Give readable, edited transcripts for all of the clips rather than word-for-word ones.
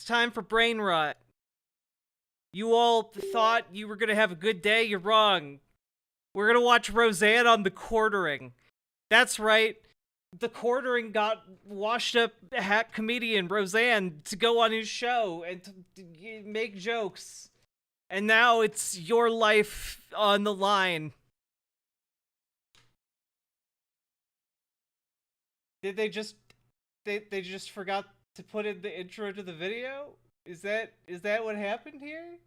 It's time for brain rot. You all thought you were gonna have a good day. You're wrong. We're gonna watch Roseanne on the quartering. That's right. The quartering got washed up hack comedian Roseanne to go on his show and to make jokes. And now it's your life on the line. Did they just they just forgot to put in the intro to the video? Is that what happened here?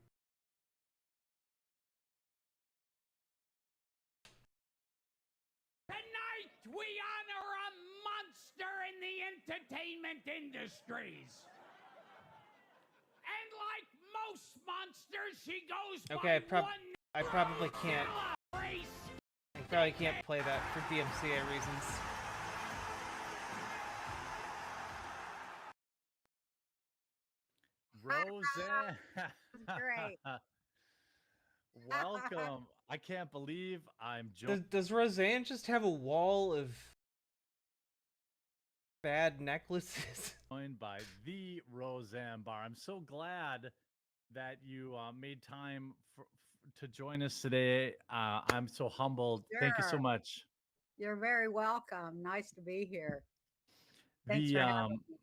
Tonight, we honor a monster in the entertainment industries. And like most monsters, she goes Okay, by one I probably can't. race. I probably can't play that for DMCA reasons. Roseanne. Great. Welcome. I can't believe I'm joined Does Roseanne just have a wall of bad necklaces? by the Roseanne Bar. I'm so glad that you made time to join us today. I'm so humbled. Thank you so Sure. much. You're very welcome. Nice to be here. Thanks The for having me.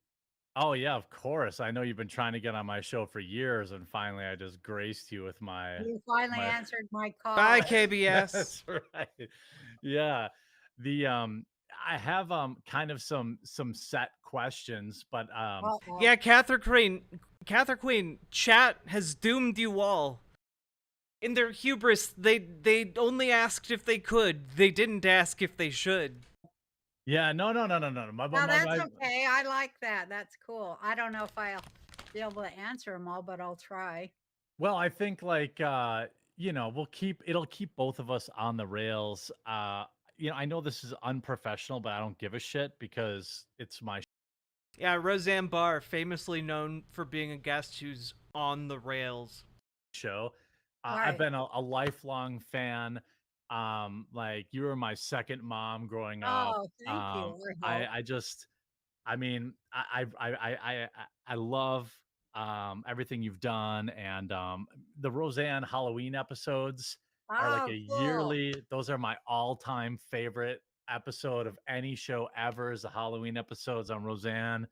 Oh yeah, of course. I know you've been trying to get on my show for years, and finally I just graced you with You finally my answered my Bye, call. KBS. That's right. Yeah. The I have kind of some set questions, but Uh-oh. Yeah, Catherine Queen, chat has doomed you all. In their hubris, they only asked if they could. They didn't ask if they should. yeah, no. No, that's okay. I like that. That's cool. I don't know if I'll be able to answer them all, but I'll try. Well, I think like it'll keep both of us on the rails. I know this is unprofessional, but I don't give a shit because it's my Yeah, Roseanne Barr, famously known for being a guest who's on the rails. show. I've Right. been a lifelong fan. Like you were my second mom growing up. Oh, thank you. I hope. I just, I mean, I love everything you've done, and the Roseanne Halloween episodes are like Oh, a cool. yearly. Those are my all-time favorite episode of any show ever. Is the Halloween episodes on Roseanne.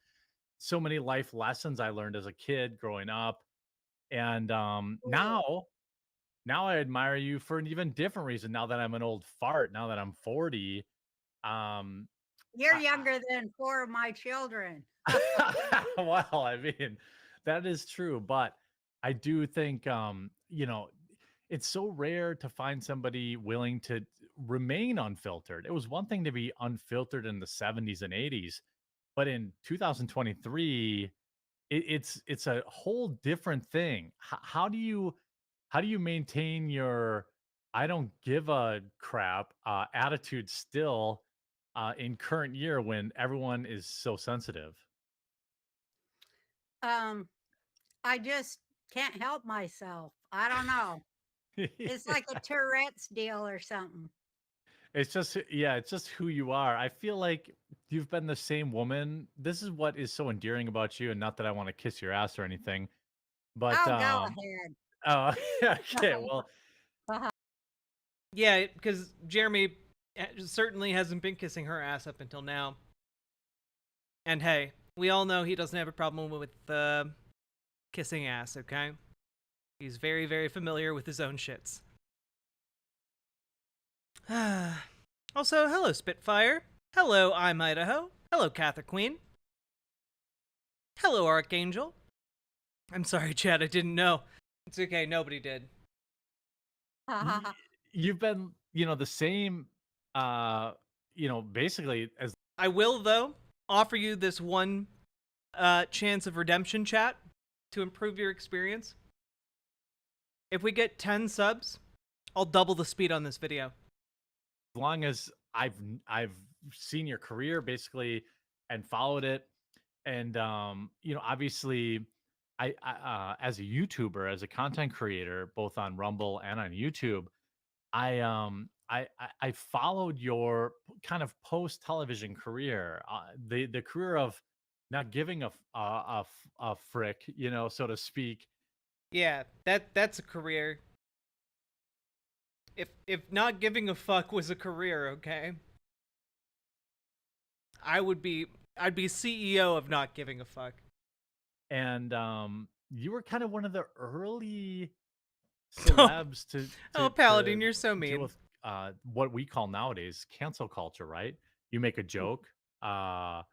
So many life lessons I learned as a kid growing up, and Cool. now I admire you for an even different reason. Now that I'm an old fart, now that I'm 40, um, You're I, younger than 4 of my children. well, I mean, that is true, but I do think, it's so rare to find somebody willing to remain unfiltered. It was one thing to be unfiltered in the 70s and 80s, but in 2023, it's a whole different thing. How do you maintain your I don't give a crap attitude still in current year when everyone is so sensitive? Um, I just can't help myself. I don't know. It's like a Tourette's deal or something. It's just yeah, it's just who you are. I feel like you've been the same woman. This is what is so endearing about you, and not that I want to kiss your ass or anything, but Oh, go ahead. oh, okay, well, Yeah, because Jeremy certainly hasn't been kissing her ass up until now. And hey, we all know he doesn't have a problem with kissing ass, okay? He's very, very familiar with his own shits. Also, hello, Spitfire. Hello, I'm Idaho. Hello, Cather Queen. Hello, Archangel. I'm sorry, Chad, I didn't know. It's okay, nobody did. you've been, the same, basically as I will, though, offer you this one chance of redemption, chat, to improve your experience. If we get 10 subs, I'll double the speed on this video. long as I've seen your career basically and followed it, and obviously as a YouTuber, as a content creator, both on Rumble and on YouTube, I followed your kind of post television career, the career of not giving a frick, so to speak. Yeah, that's a career. If not giving a fuck was a career, okay, I would be I'd be CEO of not giving a fuck. And you were kind of one of the early celebs Oh, Paladin, to you're so deal mean. with what we call nowadays cancel culture, right? You make a joke. I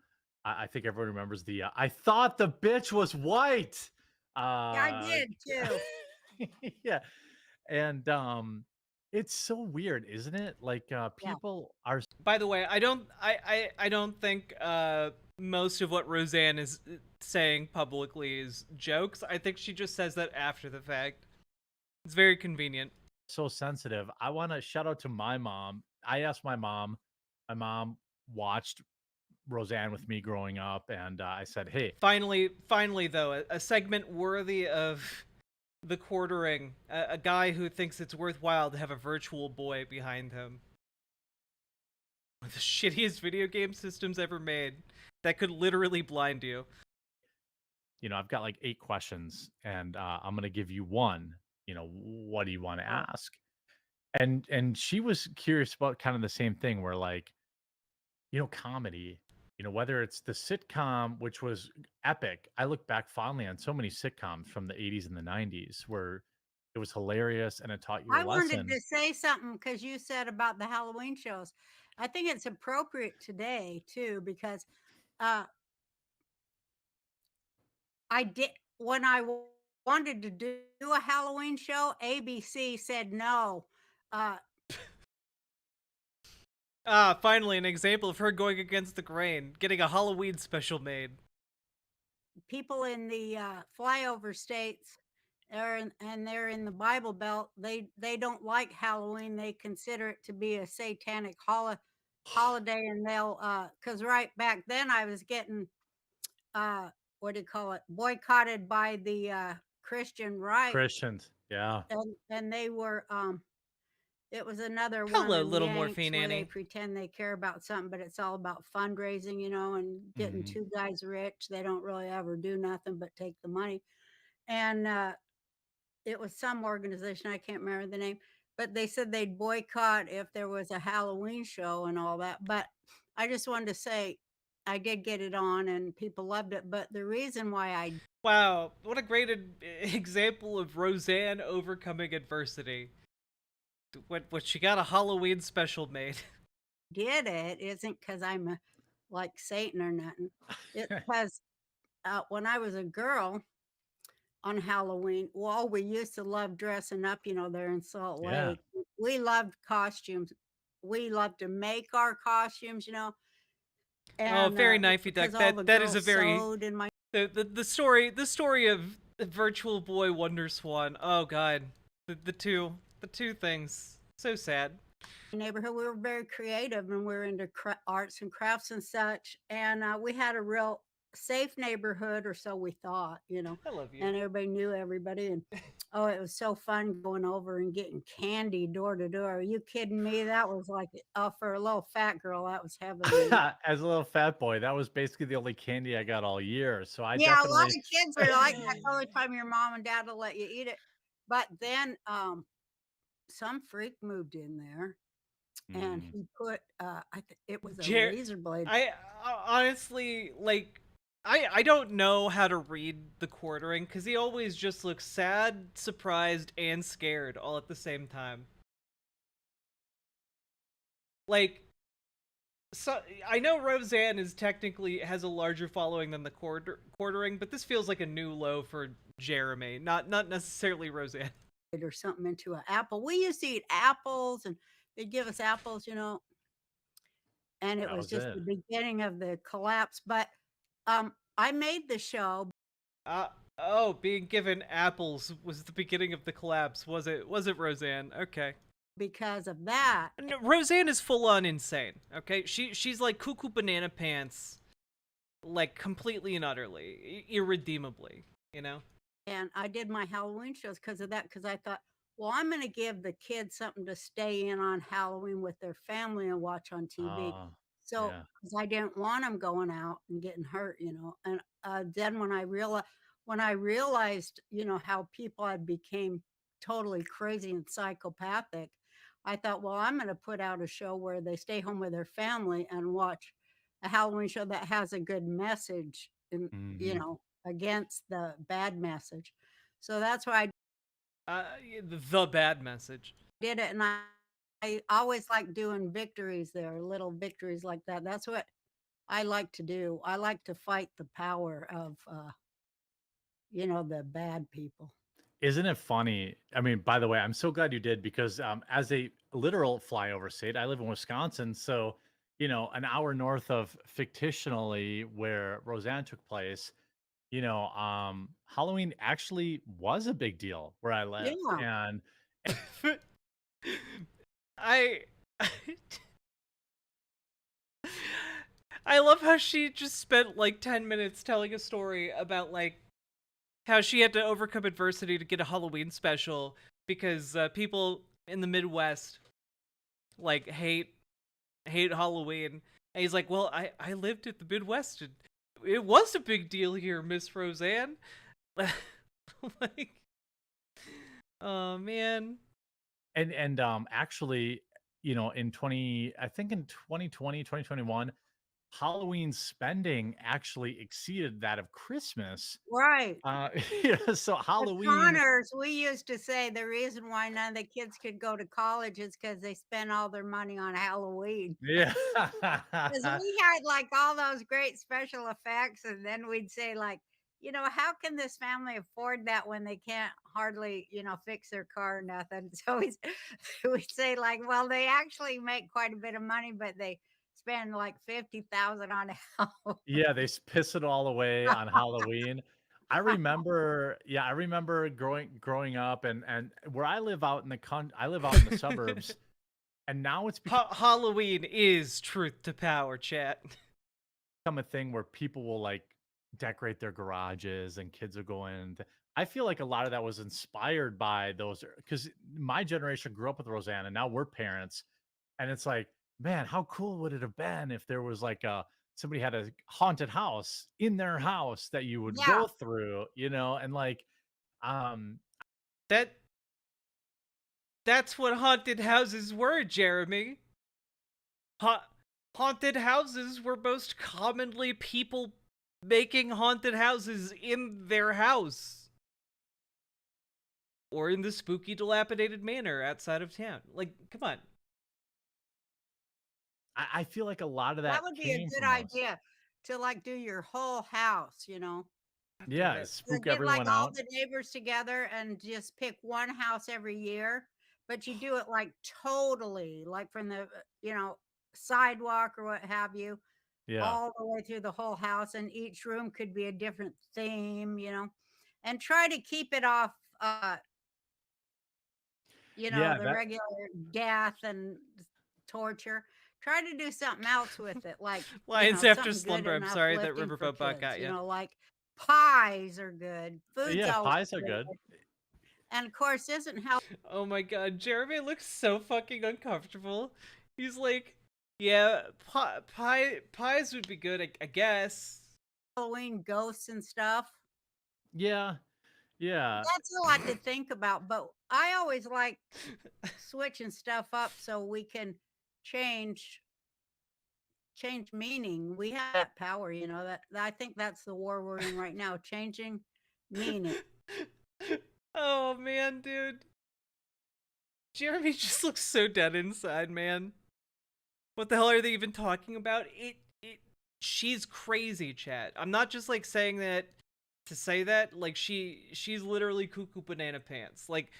think everyone remembers the I thought the bitch was white. Yeah, I Uh, did too. yeah, and it's so weird, isn't it? Like Yeah. people are By the way, I don't think most of what Roseanne is saying publicly is jokes. I think she just says that after the fact. It's very convenient. so sensitive. I want to shout out to my mom. I asked my mom. My mom watched Roseanne with me growing up, and I said, "Hey, Finally, though, a segment worthy of the quartering. A guy who thinks it's worthwhile to have a virtual boy behind him. One of the shittiest video game systems ever made that could literally blind you. I've got like 8 questions, and I'm going to give you one. What do you want to Oh, ask?" And she was curious about kind of the same thing, where like comedy. Whether it's the sitcom, which was epic. I look back fondly on so many sitcoms from the 80s and the 90s where it was hilarious and it taught you a I wanted lesson. to say something because you said about the Halloween shows. I think it's appropriate today too because uh, I did when wanted to do a Halloween show. ABC said no. Uh, Ah, finally, an example of her going against the grain, getting a Halloween special made. People in the flyover states and they're in the Bible Belt. They don't like Halloween. They consider it to be a satanic holiday, and they'll because right back then I was getting uh what do you call it, boycotted by the Christian right, Christians, yeah. and they were it was another one Hello, of them little Yanks Morphine where they Annie. pretend they care about something, but it's all about fundraising, and getting Mhm. two guys rich. They don't really ever do nothing but take the money. And it was some organization, I can't remember the name, but they said they'd boycott if there was a Halloween show and all that. But I just wanted to say I did get it on and people loved it. But the reason why I Wow, what a great example of Roseanne overcoming adversity. What she got a Halloween special made. did it isn't because I'm like Satan or nothing. It's because when I was a girl on Halloween, well, we used to love dressing up, there in Salt Yeah. Lake. We loved costumes. We loved to make our costumes, Oh, and very knifey duck. because all the That is a girls very sewed in my the story of the Virtual Boy Wonder Swan. Oh god. The two things. So sad. neighborhood. We were very creative and we were into arts and crafts and such. And we had a real safe neighborhood, or so we thought, I love you. and everybody knew everybody. And oh, it was so fun going over and getting candy door to door. Are you kidding me? That was like, for a little fat girl, that was heavenly. As a little fat boy, that was basically the only candy I got all year. So I Yeah, a lot definitely of kids are like that. The only time your mom and dad will let you eat it. But then some freak moved in there and Mm, he put it was a Jer- razor blade. I honestly like I don't know how to read the quartering because he always just looks sad, surprised, and scared all at the same time. Like, so I know Roseanne is technically has a larger following than the quartering, but this feels like a new low for Jeremy, not necessarily Roseanne. Or something into an apple. We used to eat apples and they'd give us apples, and it that was was just it. the beginning of the collapse. But I made the show Uh oh, being given apples was the beginning of the collapse. Was it? Was it Roseanne? Okay. because of that. No, Roseanne is full on insane. Okay, she's like cuckoo banana pants, like completely and utterly, irredeemably. You know. And I did my Halloween shows because of that, because I thought, well, I'm going to give the kids something to stay in on Halloween with their family and watch on TV. Uh, So, Yeah. 'cause I didn't want them going out and getting hurt, and, then when I realized, how people had became totally crazy and psychopathic, I thought, "Well, I'm gonna put out a show where they stay home with their family and watch a Halloween show that has a good message and, Hmm. against the bad message." So that's why I The bad message. did it, and I always like doing victories there, little victories like that. That's what I like to do. I like to fight the power of, the bad people. Isn't it funny? I mean, by the way, I'm so glad you did because as a literal flyover state, I live in Wisconsin. So, an hour north of fictionally where Roseanne took place, Halloween actually was a big deal where I lived. Yeah. And I I love how she just spent like 10 minutes telling a story about like how she had to overcome adversity to get a Halloween special because people in the Midwest like hate Halloween. And he's like, "Well, I lived at the Midwest and it was a big deal here, Miss Roseanne." Like, oh man. actually, in 20, I think in 2020, 2021, Halloween spending actually exceeded that of Christmas. Right. Uh, so The Halloween, Connors, we used to say the reason why none of the kids could go to college is because they spent all their money on Halloween. yeah. 'Cause we had, like, all those great special effects, and then we'd say, like, "How can this family afford that when they can't hardly, fix their car or nothing?" So we'd say, like, "Well, they actually make quite a bit of money, but they spend, like, 50,000 on Halloween." Yeah, they piss it all away on Halloween. I remember growing up and where I live out in I live out in the suburbs, and now it's Halloween is truth to power, chat. become a thing where people will like decorate their garages and kids are going. I feel like a lot of that was inspired by those because my generation grew up with Roseanne and now we're parents. And it's like, man, how cool would it have been if there was like somebody had a haunted house in their house that you would Yeah. go through, and like um That that's what haunted houses were, Jeremy. Ha- Haunted houses were most commonly people making haunted houses in their house or in the spooky dilapidated manor outside of town. Like, come on. I feel like a lot of That that would be a came good from those. idea to, like, do your whole house. God damn Yeah, it. spook Get, like, everyone all out. the neighbors together and just pick one house every year, but you do it, like, totally, like, from the, sidewalk or what have you, Yeah. all the way through the whole house, and each room could be a different theme, and try to keep it off, Yeah, the that regular death and torture. Try to do something else with it, like, Lions after something good slumber. and I'm sorry that uplifting for Riverboat Bot kids, got you. like pies are good. Food's yeah, always pies are good. good. And of course, isn't how Oh my god, Jeremy looks so fucking uncomfortable. He's like, yeah, pies would be good, I guess. Halloween ghosts and stuff. Yeah. Yeah. That's a lot to think about, but I always like switching stuff up so we can change change meaning. We have that power, that I think that's the war we're in right now, changing meaning. Oh man, dude. Jeremy just looks so dead inside, man. What the hell are they even talking about? She's crazy, chat. I'm not just like saying that to say that. Like she's literally cuckoo banana pants. Like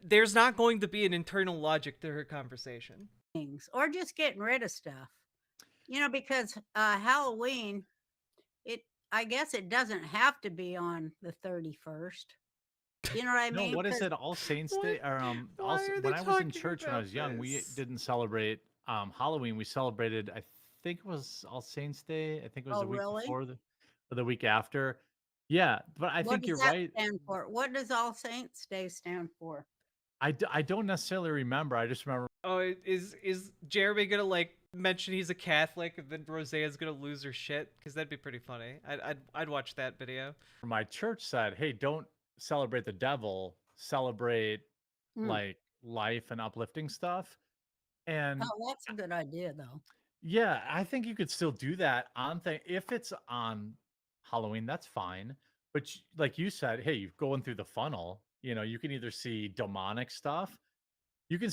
there's not going to be an internal logic to her conversation. Things or just getting rid of stuff. Because Halloween, it I guess it doesn't have to be on the 31st. You know what I No, mean? what is Because it? All Saints What? Day or Why are they when I was in talking church when I about was young, we this? didn't celebrate Halloween. We celebrated, I think it was All Saints Day. I think it was oh, the week really? before or the week after. Yeah, but I What think does you're that right. stand for? What does All Saints Day stand for? I don't necessarily remember. I just remember Oh, is Jeremy gonna like mention he's a Catholic, and then Roseanne's gonna lose her shit? Because that'd be pretty funny. I'd watch that video. My church said, "Hey, don't celebrate the devil, celebrate Mm. like life and uplifting stuff." And Oh, that's a good idea, though. yeah, I think you could still do that on thing if it's on Halloween, that's fine. But like you said, hey, you're going through the funnel. You can either see demonic stuff. You can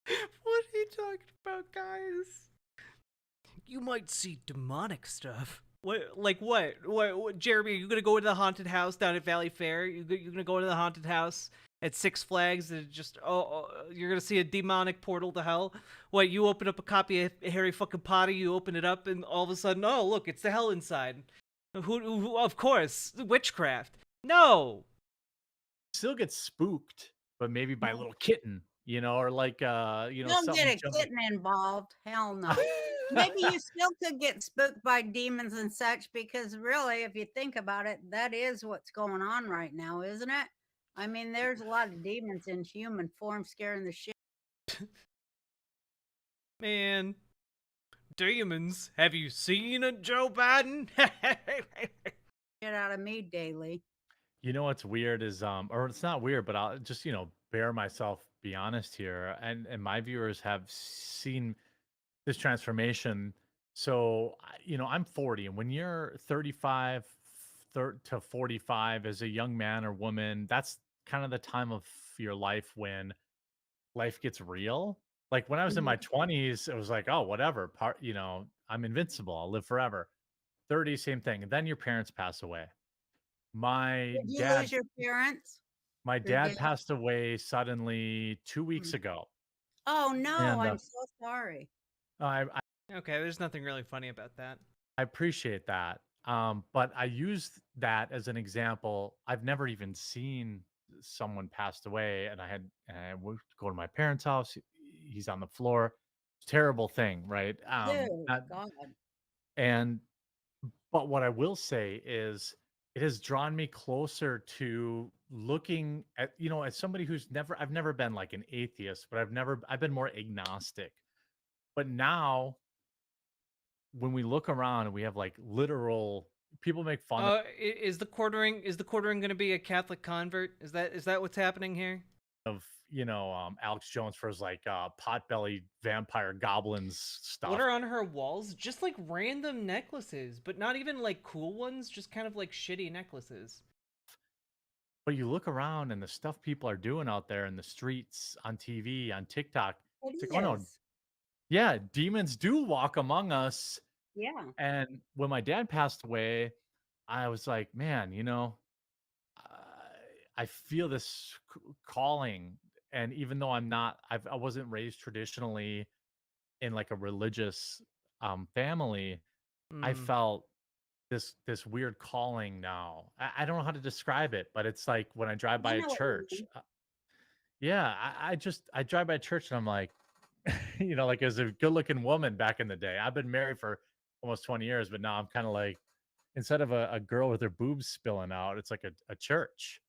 What are you talking about, guys? You might see demonic stuff. What? Like what? What? Jeremy, are you gonna go into the haunted house down at Valley Fair? You gonna go into the haunted house at Six Flags and just you're gonna see a demonic portal to hell? What? You open up a copy of Harry fucking Potter, you open it up, and all of a sudden, oh look, it's the hell inside. Who of course, witchcraft. No. still get spooked, but maybe by a little kitten, or like Don't get something a jumping. kitten involved. Hell no. Maybe you still could get spooked by demons and such because really, if you think about it, that is what's going on right now, isn't it? I mean, there's a lot of demons in human form scaring the shit. Man, demons. Have you seen a Joe Biden? Out of me daily. What's weird is or it's not weird, but I'll just bear myself be honest here, and my viewers have seen this transformation. So I'm 40, and when you're 35 to 45 as a young man or woman, that's kind of the time of your life when life gets real. Like when I was in my Mhm. 20s, it was like, oh, whatever, I'm invincible, I'll live forever. 30, same thing. And then your parents pass away. My Did you dad lose your parents? my Your dad dad? passed away suddenly 2 weeks Mm. ago, Oh no, and I'm so sorry. I Okay, there's nothing really funny about that. I appreciate that. But I used that as an example. I've never even seen someone passed away, and I would go to my parents' house. He's on the floor. Terrible thing, right? Dude, God. And but what I will say is it has drawn me closer to looking at, as somebody I've never been like an atheist, but I've been more agnostic. But now when we look around and we have like literal people make fun Is the quartering going to be a Catholic convert? Is that what's happening here? of, Alex Jones for his like potbelly vampire goblins What stuff. are on her walls? Just like random necklaces, but not even like cool ones, just kind of like shitty necklaces. But you look around and the stuff people are doing out there in the streets, on TV, on TikTok, It it's like, oh no, is. yeah, demons do walk among us. Yeah. And when my dad passed away, I was like, man, I feel this calling. And even though I wasn't raised traditionally in like a religious family, I Hmm. felt this weird calling now. I don't know how to describe it, but it's like when I drive I by a know what you church. mean. Yeah, I drive by a church and I'm like, like as a good looking woman back in the day. I've been married for almost 20 years, but now I'm kind of like instead of a girl with her boobs spilling out, it's like a church.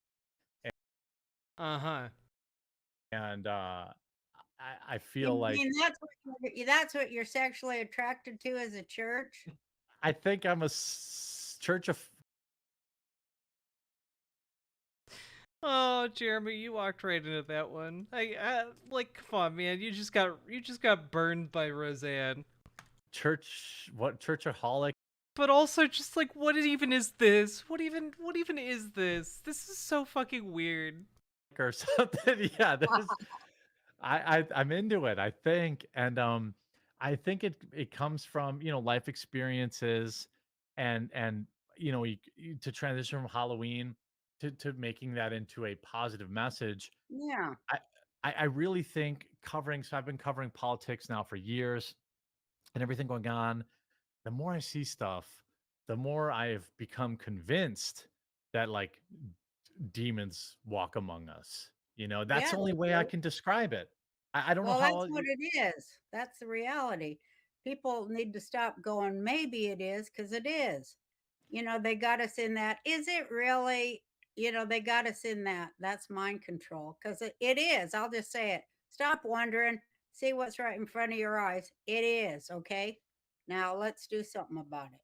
Uh-huh. And I You feel like mean that's what you're sexually attracted to as a church? I think I'm a church of Oh, Jeremy, you walked right into that one. Like, come on, man. You just got burned by Roseanne. churchaholic But also, just like, what even is this? What even is this? This is so fucking weird. or something. Yeah, I'm into it, I think. And I think it comes from, life experiences and to transition from Halloween to making that into a positive message. Yeah. I I really think so I've been covering politics now for years and everything going on. The more I see stuff, the more I've become convinced that like demons walk among us. That's Yeah, the only they way I do. can describe it. I don't know Well, that's how. what it is. That's the reality. People need to stop going, maybe it is, because it is. They got us in that. Is it really? They got us in that. That's mind control because it is. I'll just say it. Stop wondering. see what's right in front of your eyes. It is, okay? Now let's do something about it.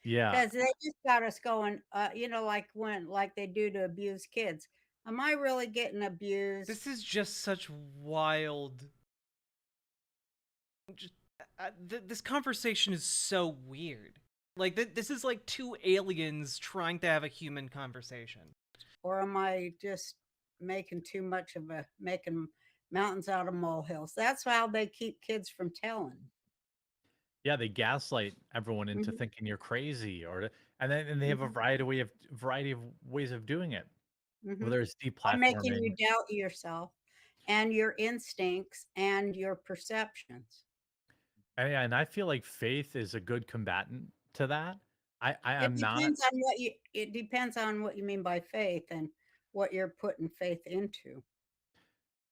Yeah. Because they just got us going, like they do to abuse kids. Am I really getting abused? This is just such wild. Just, this conversation is so weird. Like this is like two aliens trying to have a human conversation. Or am I just making too much of making mountains out of molehills? That's how they keep kids from telling. Yeah, they gaslight everyone into Mhm, thinking you're crazy, and they have a mhm, variety of ways of doing it, mhm. whether it's By making you deplatforming. doubt yourself and your instincts and your perceptions. And I feel like faith is a good combatant to that. I It am not. depends on it depends on what you mean by faith and what you're putting faith into.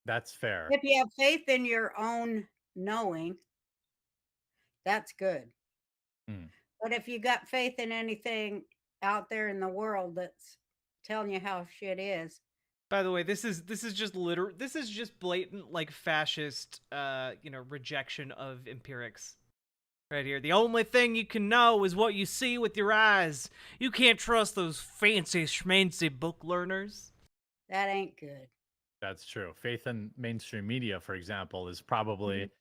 That's fair. If you have faith in your own knowing, that's good. Mm. But if you got faith in anything out there in the world that's telling you how shit is, By the way, this is this is just blatant like fascist rejection of empirics. Right here. The only thing you can know is what you see with your eyes. You can't trust those fancy schmancy book learners. that ain't good. That's true. Faith in mainstream media, for example, is Mhm. probably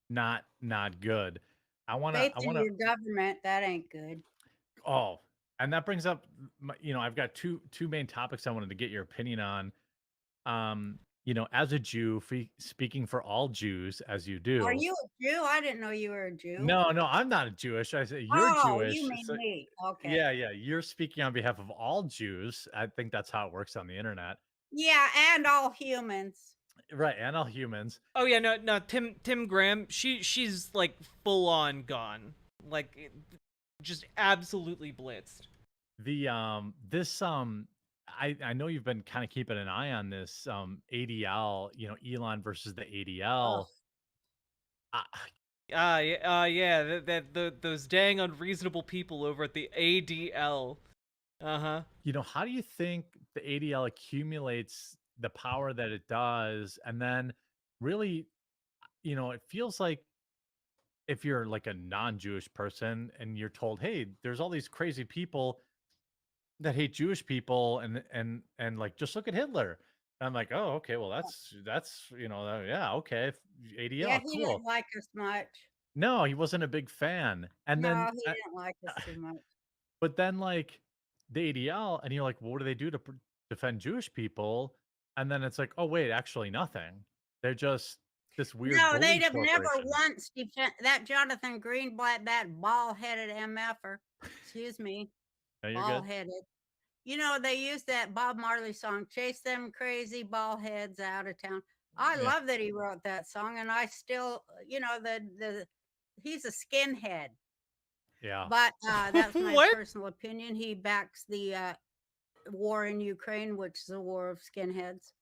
not good. Faith I in wanna your government, that ain't good. oh, and that brings up I've got two main topics I wanted to get your opinion on. As a Jew, speaking for all Jews as you Are do. you a Jew? I didn't know you were a Jew. No, no, I'm not a Jewish. I say you're Oh, you Jewish. mean So me. Okay. yeah, yeah, you're speaking on behalf of all Jews. I think that's how it works on the internet. Yeah, and all humans. Right, and all humans. Oh yeah, no, Tim Graham, she's like full on gone. Like just absolutely blitzed. The this I know you've been kind of keeping an eye on this ADL, Elon versus the Ugh. ADL. Uh, Yeah, those dang unreasonable people over at the ADL. Uh-huh. how do you think the ADL accumulates the power that it does? And then really, it feels like if you're like a non-Jewish person and you're told, "Hey, there's all these crazy people that hate Jewish people and like just look at Hitler." And I'm like, "Oh, okay, well that's, yeah, okay, Yeah, ADL, he cool." didn't like us much. No, he wasn't a big fan. And No, then he didn't like us too much. but then like the ADL and you're like, well, "What do they do to defend Jewish people?" And then it's like, "Oh, wait, actually nothing. They're just this weird No, they'd bully have never corporation." once defend that Jonathan Greenblatt, that bald-headed MFer. Excuse me, No, you're good. bald-headed. They used that Bob Marley song, "Chase Them Crazy Bald Heads Out of Town." I Yeah. love that he wrote that song, and I still, he's a skinhead, Yeah. but that's my What? personal opinion. He backs the war in Ukraine, which is a war of skinheads.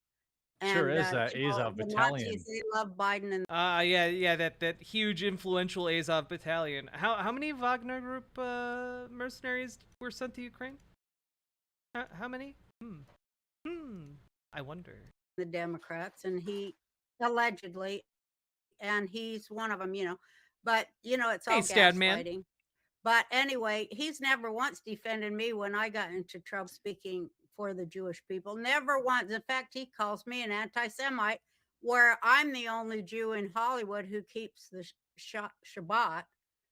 Sure And is that Azov the battalion. Nazis, they love Biden and Yeah, that huge influential Azov battalion. How many Wagner Group mercenaries were sent to Ukraine? How many? Hmm. I wonder. the Democrats, and he allegedly, and he's one of them, But it's Hey, all Stadman. gaslighting. But anyway, he's never once defended me when I got into trouble speaking for the Jewish people. Never once. In fact, he calls me an anti-Semite, where I'm the only Jew in Hollywood who keeps the Shabbat. I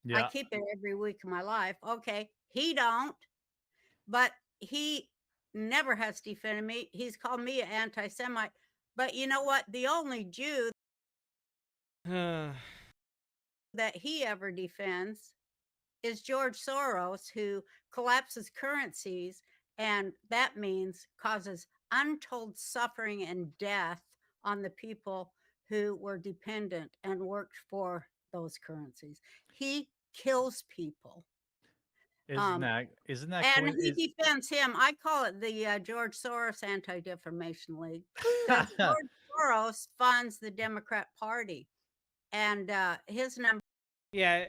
Yeah. keep it every week of my life. Okay, he don't, but he never has defended me. He's called me an anti-Semite. But you know what? The only Jew that he ever defends is George Soros, who collapses currencies, and that means causes untold suffering and death on the people who were dependent and worked for those currencies. He kills people. Isn't Um, that isn't that and coin he is defends him. I call it the George Soros Anti Defamation League because George Soros funds the Democrat Party, and his number. Yeah.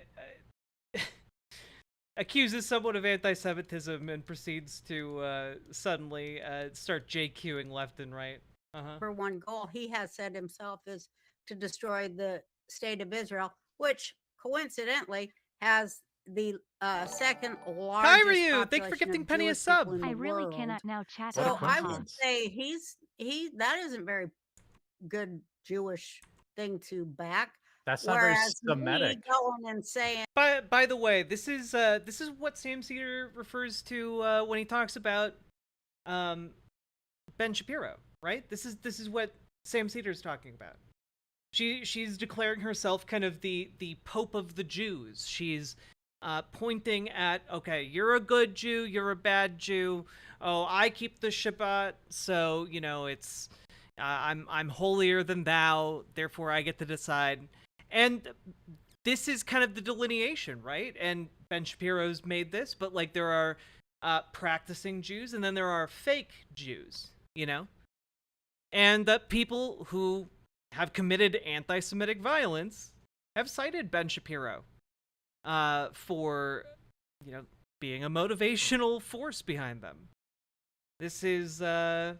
Accuses someone of anti-Semitism and proceeds to suddenly start JQing left and right. Uh-huh. Number one goal he has said himself is to destroy the state of Israel, which coincidentally has the second largest Kyryu, thank you for population gifting of Penny a Jewish people sub. in I the really world. cannot now chat What a So I would coincidence. say he that isn't very good Jewish thing to back. That's not very Whereas me Semitic. going and saying, By the way, this is what Sam Cedar refers to when he talks about um, Ben Shapiro, right? This is what Sam Cedar's talking about. She's declaring herself kind of the Pope of the Jews. She's pointing at, okay, you're a good Jew, you're a bad Jew. Oh, I keep the Shabbat, so it's I'm holier than thou. Therefore, I get to decide. And this is kind of the delineation, right? And Ben Shapiro's made this, but like there are practicing Jews, and then there are fake Jews, and people who have committed anti-Semitic violence have cited Ben Shapiro for, being a motivational force behind them. This is, yeah.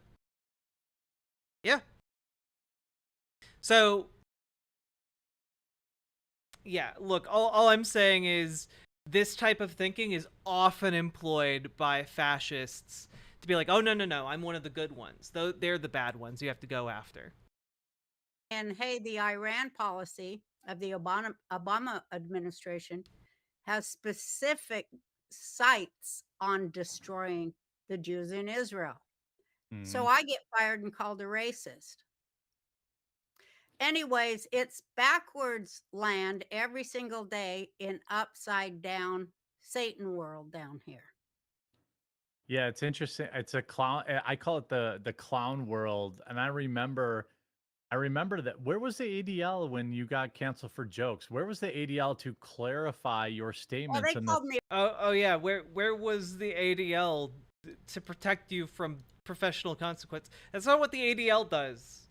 So, yeah, look, all I'm saying is this type of thinking is often employed by fascists to be like, oh, no, I'm one of the good ones. Though they're the bad ones you have to go after. and hey, the Iran policy of the Obama administration has specific sights on destroying the Jews in Israel. So Mhm. I get fired and called a racist. Anyways, it's backwards land every single day in upside down Satan world down here. Yeah, it's interesting. It's a clown. I call it the clown world. And I remember that. Where was the ADL when you got canceled for jokes? Where was the ADL to clarify your Well, statements? they And called me Oh yeah, where was the ADL to protect you from professional consequence? That's not what the ADL does.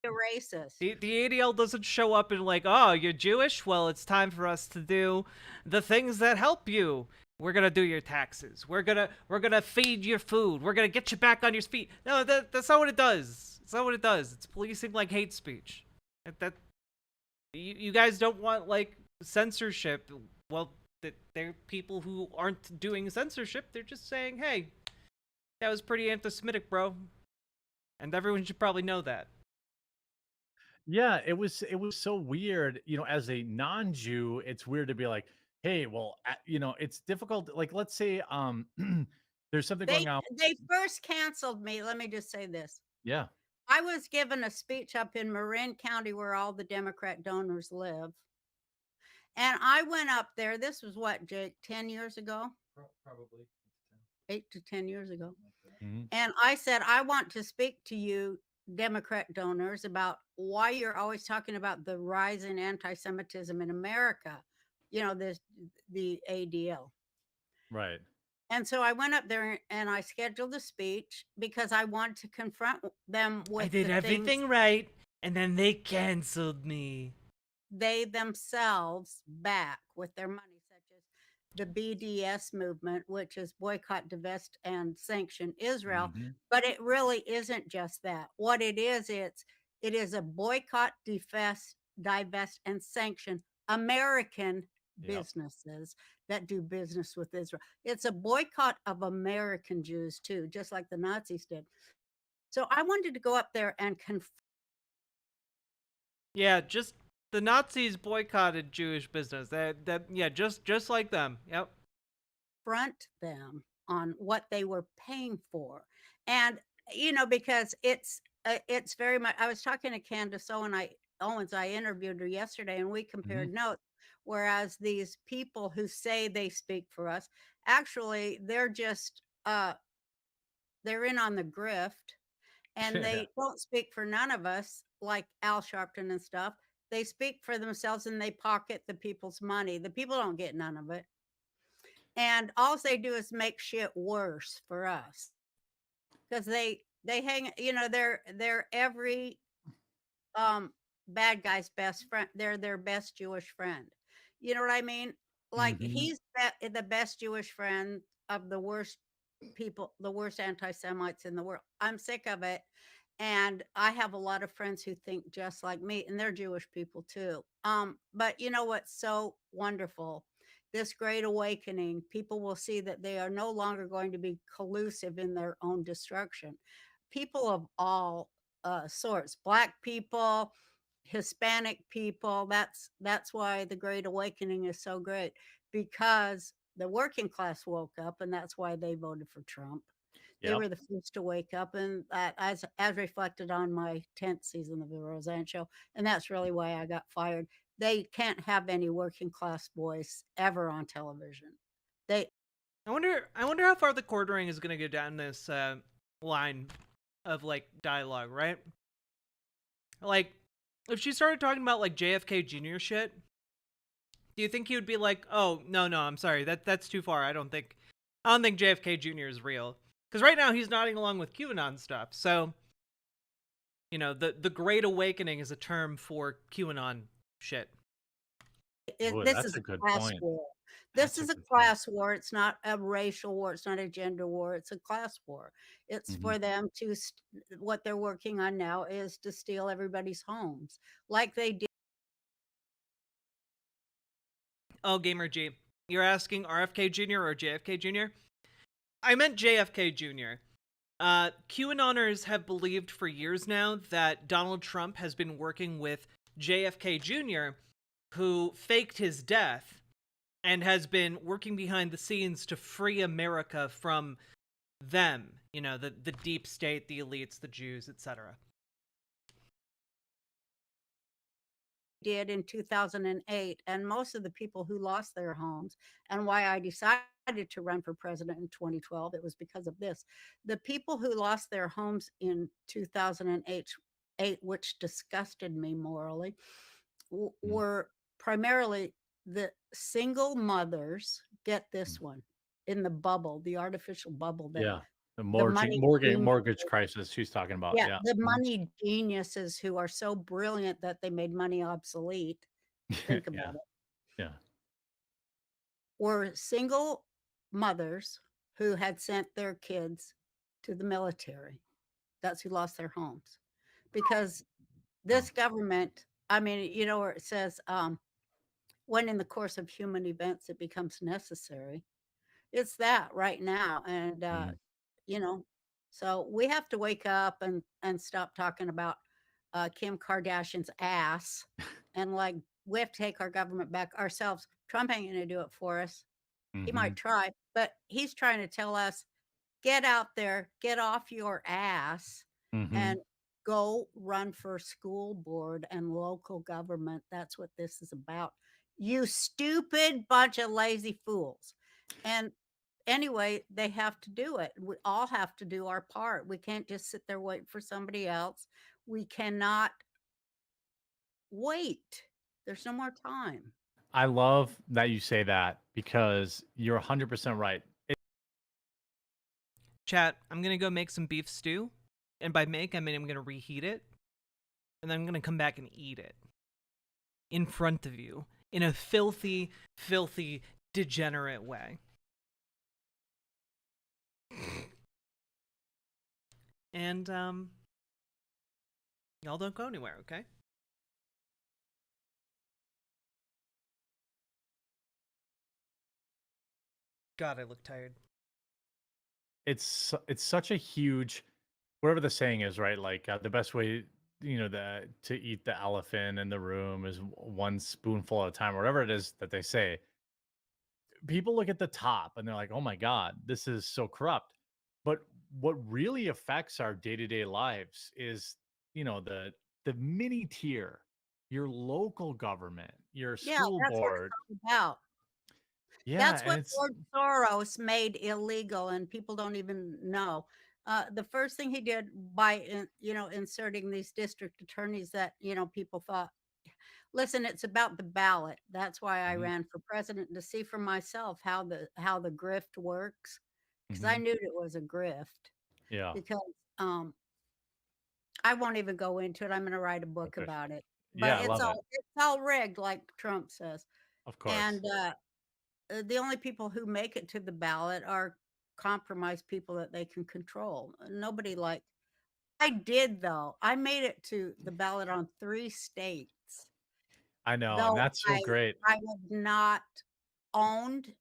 a racist. The ADL doesn't show up and like, oh, you're Jewish? Well, it's time for us to do the things that help you. We're gonna do your taxes. We're gonna feed your food. We're gonna get you back on your feet. No, that's not what it does. It's not what it does. It's policing like hate speech. That you guys don't want like censorship. Well, they're people who aren't doing censorship. They're just saying, hey, that was pretty anti-Semitic, bro. And everyone should probably know that. yeah, it was so weird. As a non-Jew, it's weird to be like, hey, well, it's difficult. Like, let's say there's something They going on. they first canceled me. Let me just say this. Yeah. I was given a speech up in Marin County where all the Democrat donors live. And I went up there. This was what, Jake, 10 years ago? Probably. 8 to 10 years ago. Mhm. And I said, I want to speak to you, Democrat donors, about why you're always talking about the rise in anti Semitism in America, the ADL. Right. And so I went up there and I scheduled a speech because I wanted to confront them with I did the everything things right, and then they canceled me. they themselves back with their money, such as the BDS movement, which is boycott, divest, and sanction Israel. Mhm. But it really isn't just that. What it is a boycott, divest, and sanction American Yep. businesses that do business with Israel. It's a boycott of American Jews too, just like the Nazis did. So I wanted to go up there and Yeah, just the Nazis boycotted Jewish business. Yeah, just like them. Yep. confront them on what they were paying for. And because it's very much, I was talking to Candace Owens, I interviewed her yesterday, and we compared Mhm. notes. Whereas these people who say they speak for us, actually they're just they're in on the grift, and Yeah. they don't speak for none of us, like Al Sharpton and stuff. They speak for themselves, and they pocket the people's money. The people don't get none of it. And all they do is make shit worse for us because they hang, they're every um bad guy's best friend. They're their best Jewish friend. You know what I mean? Like Mhm. he's the best Jewish friend of the worst people, the worst anti-Semites in the world. I'm sick of it. and I have a lot of friends who think just like me, and they're Jewish people too. But you know what's so wonderful? This great awakening, people will see that they are no longer going to be collusive in their own destruction. People of all sorts, black people, Hispanic people. That's why the great awakening is so great, because the working class woke up, and that's why they voted for Trump. They Yep. were the first to wake up, and as reflected on my 10th season of the Roseanne Show, and that's really why I got fired. They can't have any working class voice ever on television. They I wonder how far the quartering is gonna go down this line of like dialogue, right? Like, if she started talking about like JFK Jr. shit, do you think he would be like, "Oh no, no, I'm sorry, that's too far. I don't think JFK Jr. is real." Because right now he's nodding along with QAnon stuff. So the Great Awakening is a term for QAnon shit. Boy, this that's is a a good class point. war. This That's a is a good point. class war. It's not a racial war. It's not a gender war. It's a class war. It's Mhm. for them to what they're working on now is to steal everybody's homes, like they did. Oh, Gamer G, you're asking RFK Jr. or JFK Jr.? I meant JFK Jr. QAnoners have believed for years now that Donald Trump has been working with JFK Jr., who faked his death and has been working behind the scenes to free America from them. The deep state, the elites, the Jews, etc. Did in 2008, and most of the people who lost their homes, and why I decided to run for president in 2012, it was because of this. The people who lost their homes in 2008, which disgusted me morally, Mm. were primarily the single mothers. Get Mm. this one, in the bubble, the artificial bubble that Yeah. The the mortgage money mortgage mortgage crisis she's talking about. yeah, Yeah. the Mhm. money geniuses who are so brilliant that they made money obsolete. Think Yeah. about it. Yeah. Were single mothers who had sent their kids to the military. That's who lost their homes. Because Oh. this government, I mean, where it says, when in the course of human events it becomes necessary. It's that right now. And Mhm. you know, so we have to wake up and stop talking about Kim Kardashian's ass, and like we have to take our government back ourselves. Trump ain't going to do it for us. He might Mhm. try, but he's trying to tell us, get out there, get off your ass, and Mhm. go run for school board and local government. That's what this is about. You stupid bunch of lazy fools. And anyway, they have to do it. We all have to do our part. We can't just sit there waiting for somebody else. We cannot wait. There's no more time. I love that you say that because you're 100% right. Chat, I'm gonna go make some beef stew. And by make, I mean I'm gonna reheat it. And then I'm gonna come back and eat it. In front of you. In a filthy, filthy, degenerate way. And, y'all don't go anywhere, okay? God, I look tired. It's such a huge whatever the saying is, right? Like the best way, the to eat the elephant in the room is one spoonful at a time, or whatever it is that they say. People look at the top and they're like, "Oh my god, this is so corrupt." But what really affects our day-to-day lives is, the mini tier, your local government, your Yeah, school that's what it's board. all about. Yeah, That's and what it's George Soros made illegal, and people don't even know. The first thing he did by, inserting these district attorneys that, people thought, listen, it's about the ballot. That's why I Mhm, ran for president, to see for myself how the grift works, because I mhm, knew it was a grift. yeah, Because I won't even go into it. I'm going to write a book okay. about it, but Yeah, I love it. it's all rigged, like Trump says. Of And course. the only people who make it to the ballot are compromised people that they can control. Nobody like I did though. I made it to the ballot on 3 states, I know, and though that's so great. I was not owned,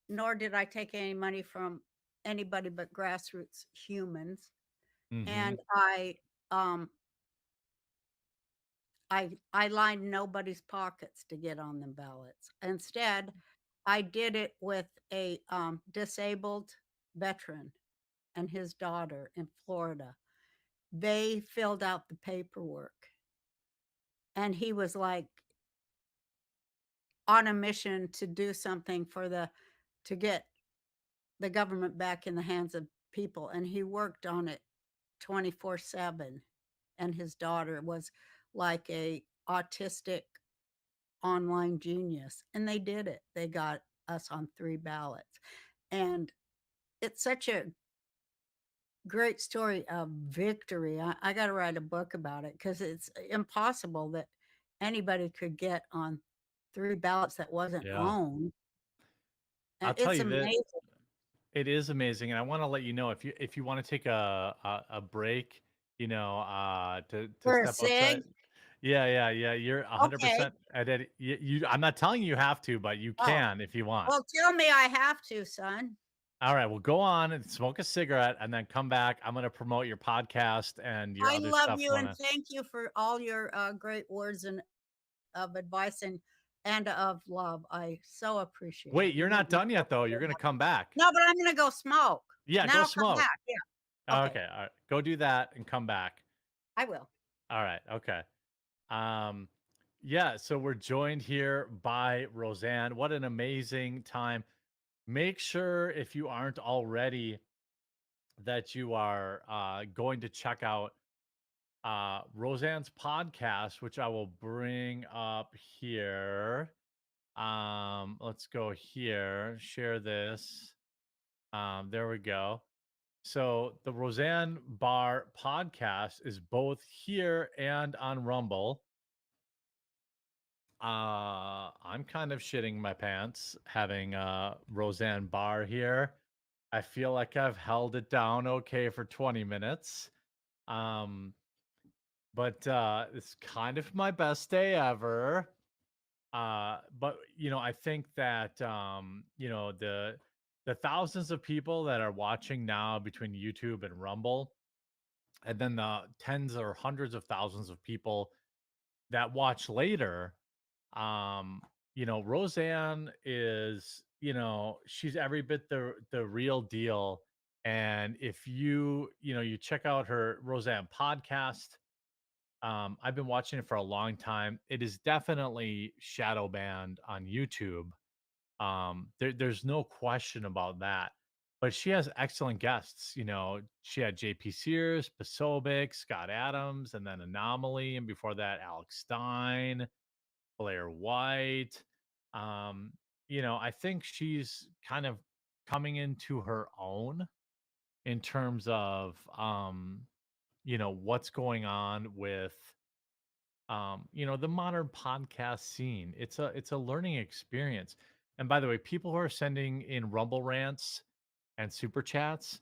nor did I take any money from anybody but grassroots humans. Hmm. And um I lined nobody's pockets to get on the ballots. Instead, I did it with a disabled veteran and his daughter in Florida. They filled out the paperwork, and he was like on a mission to do something for to get the government back in the hands of people, and he worked on it 24/7. And his daughter was like a autistic online genius, and they did it. They got us on 3 ballots. And it's such a great story of victory. I gotta write a book about it because it's impossible that anybody could get on 3 ballots that wasn't Yeah. owned, I'll and tell it's you that amazing. it is amazing, and I want to let you know if you want to take a break, to For a step outside. SIG? Yeah. You're Okay. 100% at it. I'm not telling you you have to, but you Oh, can if you want. well, tell me I have to, son. All right, well, go on and smoke a cigarette, and then come back. I'm going to promote your podcast and your I other love stuff. you and thank you for all your great words and of advice and of love. I so appreciate it. Wait, You you're make not me done feel yet, though. You're so going to happy. come back. No, but I'm gonna go smoke, Yeah, and then go I'll come smoke. back. Yeah. Okay, Okay, all right. Go do that and come back. I will. All right, okay. Um, yeah, so we're joined here by Roseanne. What an amazing time. Make sure, if you aren't already, that you are going to check out Roseanne's podcast, which I will bring up here. Let's go here, share this. There we go. So the Roseanne Barr podcast is both here and on Rumble. I'm kind of shitting my pants having Roseanne Barr here. I feel like I've held it down okay for 20 minutes. Um, but it's kind of my best day ever. But I think that the thousands of people that are watching now between YouTube and Rumble, and then the tens or hundreds of thousands of people that watch later, um Roseanne is, she's every bit the real deal. And if you check out her Roseanne podcast, I've been watching it for a long time. It is definitely shadow banned on YouTube. There's no question about that. But she has excellent guests. She had JP Sears, Pasobik, Scott Adams, and then Anomaly, and before that Alex Stein, Blair White. Um, I think she's kind of coming into her own in terms of what's going on with the modern podcast scene. It's a learning experience. And by the way, people who are sending in Rumble rants and super chats,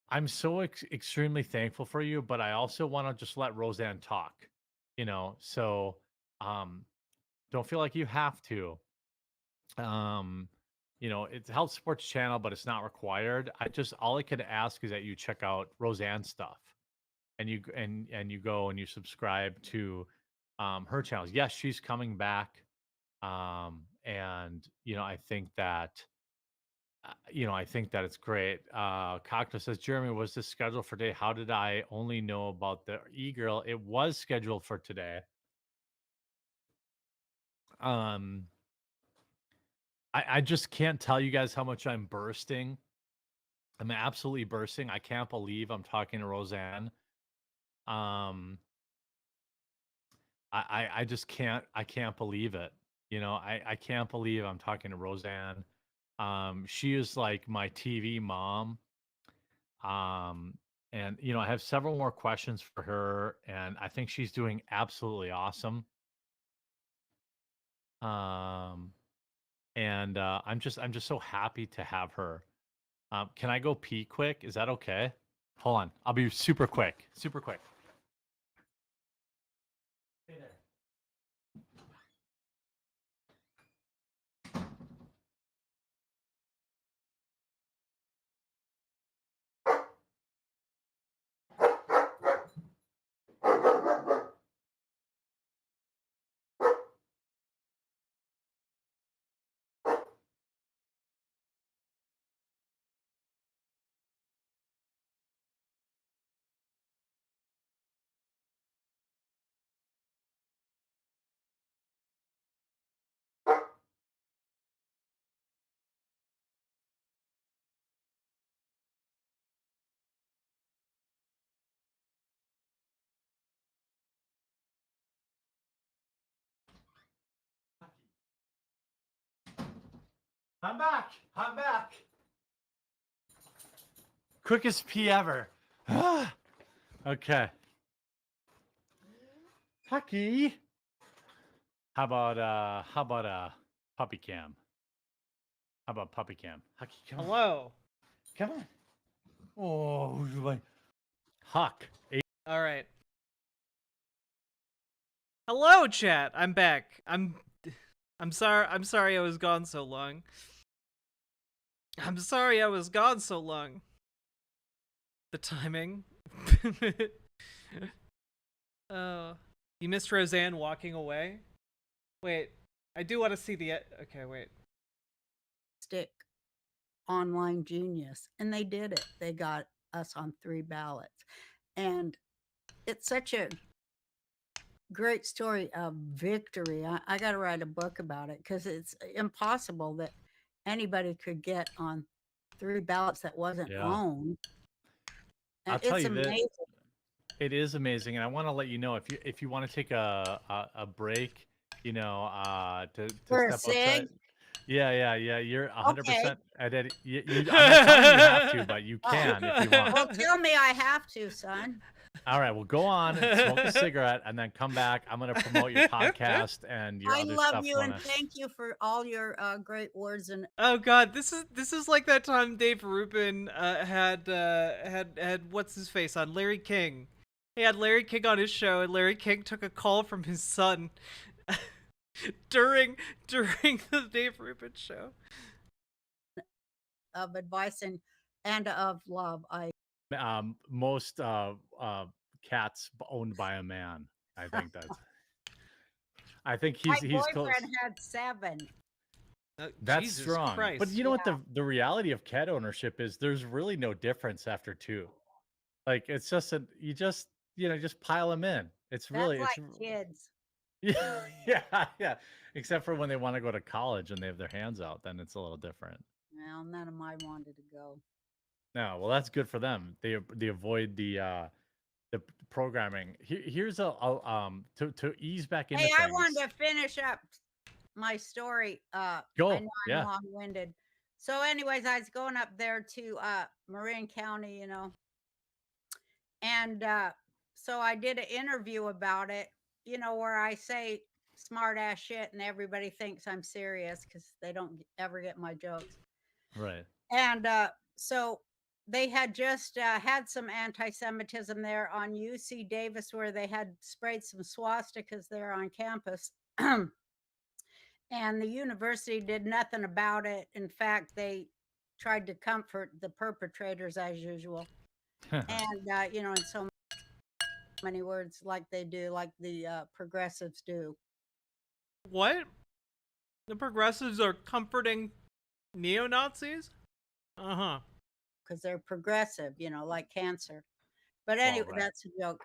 I'm so extremely thankful for you, but I also want to just let Roseanne talk, so um don't feel like you have to. Um, it's a health sports channel, but it's not required. All I could ask is that you check out Roseanne's stuff, and you go and you subscribe to her channels. Yes, she's coming back. And I think that it's great. Cocktail says, Jeremy, was this scheduled for today? How did I only know about the e-girl? It was scheduled for today. Um, I just can't tell you guys how much I'm bursting. I'm absolutely bursting. I can't believe I'm talking to Roseanne. Um, I just can't believe it. I can't believe I'm talking to Roseanne. She is like my TV mom. Um, and I have several more questions for her, and I think she's doing absolutely awesome. Um, and I'm just so happy to have her. Can I go pee quick? Is that okay? Hold on. I'll be super quick. Super quick. Hey there. I'm back. I'm back. Quickest pee ever. Okay. Hucky. How about puppy cam? How about puppy cam? Hucky, come on. Hello. Come on. Oh, like Huck. All right. Hello, chat. I'm back. I'm sorry. I'm sorry I was gone so long. I'm sorry I was gone so long. The timing. Oh, you missed Roseanne walking away? Wait, I do want to see the okay, wait. Stick online genius, and they did it. They got us on 3 ballots, and it's such a great story of victory. I got to write a book about it because it's impossible that anybody could get on 3 ballots that wasn't Yeah. owned. I'll And tell it's you that amazing. it is amazing, and I want to let you know if you want to take a break, to For a step sig? outside. Yeah. You're Okay. 100% at it. I'm not telling you you have to, but you Oh. can if you want. Well, tell me I have to, son. All right, well, go on, smoke a cigarette, and then come back. I'm going to promote your podcast and your I other love stuff. you and thank you for all your great words and Oh God, this is like that time Dave Rubin had what's his face on Larry King. He had Larry King on his show, and Larry King took a call from his son during the Dave Rubin show. of advice and of love. Most cats owned by a man. I think that's. I think My he's close. boyfriend had 7. That's Jesus strong. Christ. But you know what the reality of cat ownership is? There's really no difference after 2. Like it's just you just pile them in. It's That's really like kids. yeah. Except for when they want to go to college and they have their hands out, then it's a little different. Well, none of mine wanted to go. No, well, that's good for them. They avoid the programming. Here's to ease back into Hey, I things. wanted to finish up my story. Go. I know I'm Yeah. long-winded. So anyways, I was going up there to Marin County, and so I did an interview about it, where I say smart ass shit and everybody thinks I'm serious because they don't ever get my jokes. Right. And so they had just had some anti-Semitism there on UC Davis, where they had sprayed some swastikas there on campus. And the university did nothing about it. In fact, they tried to comfort the perpetrators as usual. And, in so many words, like they do, like the progressives do. What? The progressives are comforting neo-Nazis? Uh-huh. Because they're progressive, like cancer. But anyway, right. that's a joke.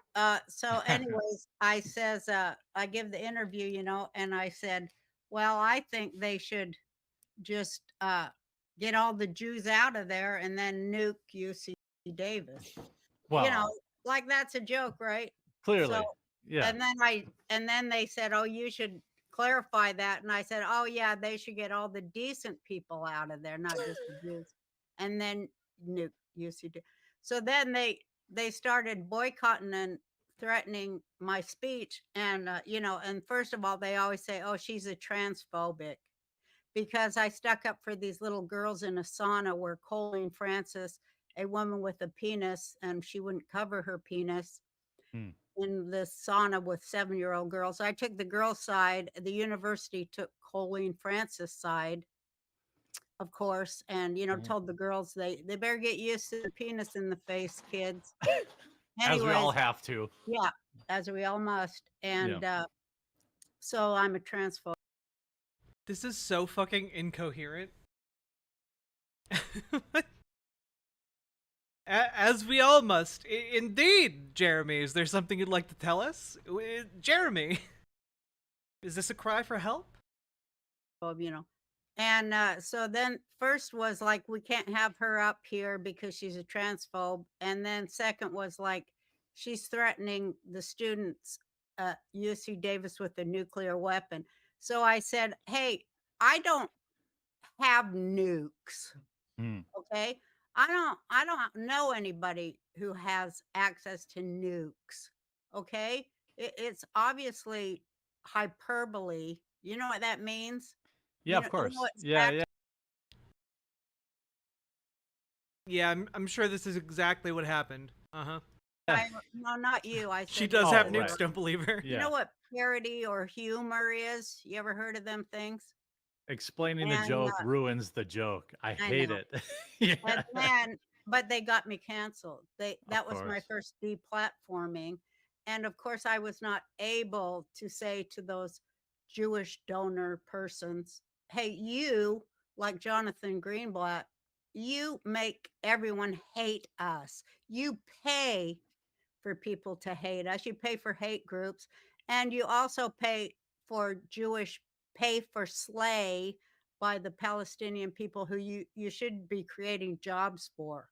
So anyways, I says, I give the interview, and I said, well, I think they should just get all the Jews out of there and then nuke UC Davis. Well, Like that's a joke, right? clearly. So, Yeah. and then they said, oh, you should clarify that. And I said, oh yeah, they should get all the decent people out of there, not just the Jews. And then nuke UC. So then they started boycotting and threatening my speech. And and first of all, they always say, oh, she's a transphobic, because I stuck up for these little girls in a sauna where Colleen Francis a woman with a penis, and she wouldn't cover her penis Hmm. in the sauna with 7-year-old girls. I took the girls' side. The university took Colleen Francis' side, of course, and Mhm. told the girls they better get used to the penis in the face, kids. As we all Anyways, have to. yeah, as we all must. And so I'm a transphobe. This is so fucking incoherent. As we all must. Indeed, Jeremy. Is there something you'd like to tell us? Jeremy, is this a cry for help? And so then first was like, we can't have her up here because she's a transphobe. And then second was like, she's threatening the students at UC Davis with a nuclear weapon. So I said, hey, I don't have nukes. Hmm. Okay. I don't know anybody who has access to nukes. Okay. It's obviously hyperbole. You know what that means? Yeah, of You know course. it's Yeah, yeah. Yeah, I'm sure this is exactly what happened. Uh-huh. no, not you. I She said does Oh, have right. nukes, don't believe her. You Yeah. know what parody or humor is? You ever heard of them things? Explaining the And joke ruins the joke. I I hate know. it. Yeah. And then, but they got me canceled. That was my course. first deplatforming. And of course, I was not able to say to those Jewish donor persons, hey, you, like Jonathan Greenblatt, you make everyone hate us. You pay for people to hate us. You pay for hate groups, and you also pay for Jewish pay for slay by the Palestinian people who you should be creating jobs for.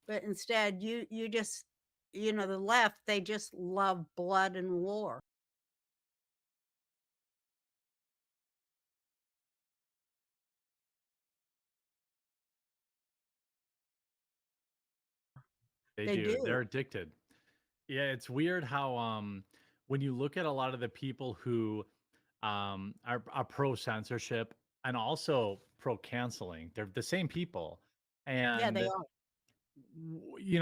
But instead, you just the left, they just love blood and war. They They do. do. They're addicted. Yeah, it's weird how when you look at a lot of the people who are pro censorship and also pro canceling, they're the same people. Yeah, they And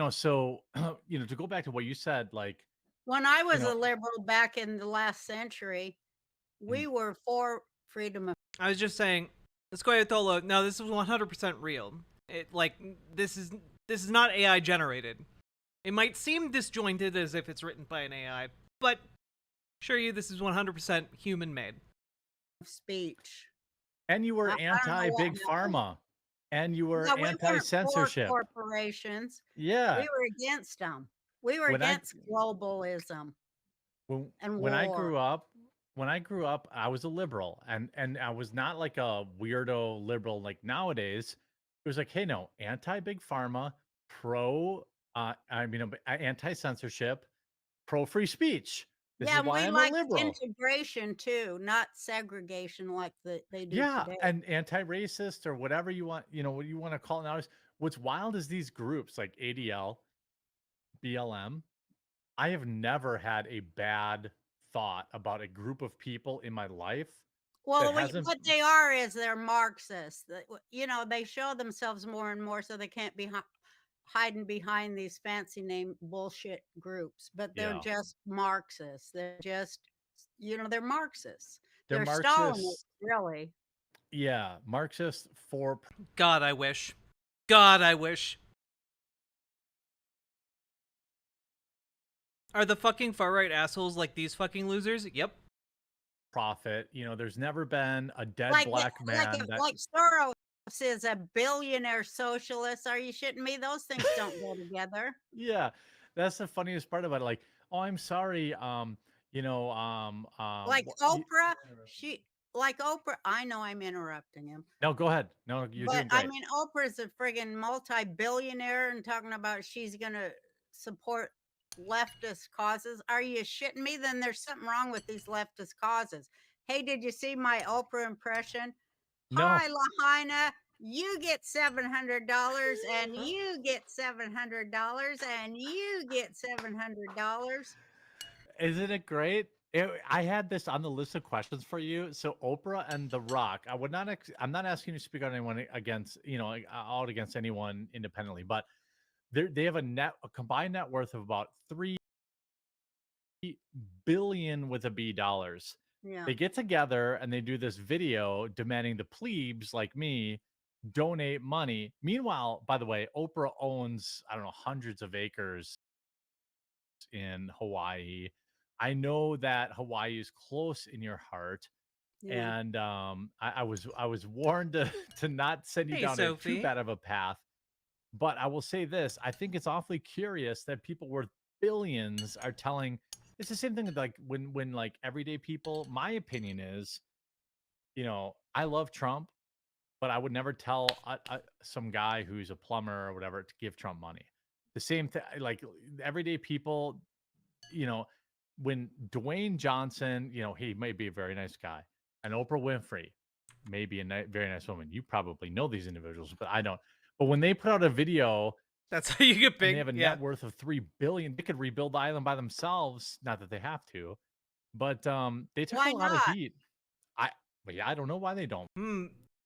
are. so to go back to what you said, like, When I you was a know, liberal back in the last century, we were for freedom of I was just saying, let's go ahead, Tholo. No, this is 100% real. This is not AI generated. It might seem disjointed as if it's written by an AI, but assure you this is 100% human made. speech. and you were I don't know what anti-big happened. pharma and you were Yeah, we weren't for anti-censorship. corporations. Yeah. We were against them. We were When I against globalism and when I war. grew up, I was a liberal and I was not like a weirdo liberal like nowadays. It was like, hey, no, anti-big pharma, pro anti-censorship, pro free speech. This Yeah, is and why we I'm a liked liberal. integration too, not segregation like they do Yeah, today. and anti-racist or whatever you want, what you want to call it nowadays. What's wild is these groups like ADL, BLM. I have never had a bad thought about a group of people in my life that Well, hasn't. what they are is they're Marxists. They show themselves more and more so they can't be hiding behind these fancy name bullshit groups, but they're Yeah, just Marxists. They're just, they're Marxists. they're They're Marxists. Stalinists, really. Yeah, Marxist for. God, I wish. God, I wish. Are the fucking far right assholes like these fucking losers? Yep. Profit. There's never been a dead Like black man that. like Soros is a billionaire socialist. Are you shitting me? Those things don't go together. Yeah, that's the funniest part about it. Like, oh, I'm sorry. Like Oprah, like Oprah. I know I'm interrupting him, No, go ahead. No, you're but doing I great. mean, Oprah's a friggin' multi-billionaire and talking about she's gonna support leftist causes. Are you shitting me? Then there's something wrong with these leftist causes. Hey, did you see my Oprah impression? No, Hi, Lahaina. You get $700, and you get $700, and you get $700. isn't it great? I had this on the list of questions for you. So Oprah and The Rock. I would not. I'm not asking you to speak on anyone against, out against anyone independently, but They have a combined net worth of about 3 billion with a B dollars. Yeah. They get together and they do this video demanding the plebes like me donate money. Meanwhile, by the way, Oprah owns, I don't know, hundreds of acres in Hawaii. I know that Hawaii is close in your heart. Yeah. And I was warned to to not send you Hey, down a too Sophie. bad of a path. But I will say this: I think it's awfully curious that people worth billions are telling. It's the same thing like when like everyday people. My opinion is, I love Trump, but I would never tell some guy who's a plumber or whatever to give Trump money. The same thing, like everyday people, you know, when Dwayne Johnson, he may be a very nice guy, and Oprah Winfrey may be a very nice woman. You probably know these individuals, but I don't. But when they put out a video That's how you get and they big. have a Yeah. net worth of 3 billion, they could rebuild the island by themselves. Not that they have to, but they took Why a lot of not? heat. But yeah, I don't know why they don't.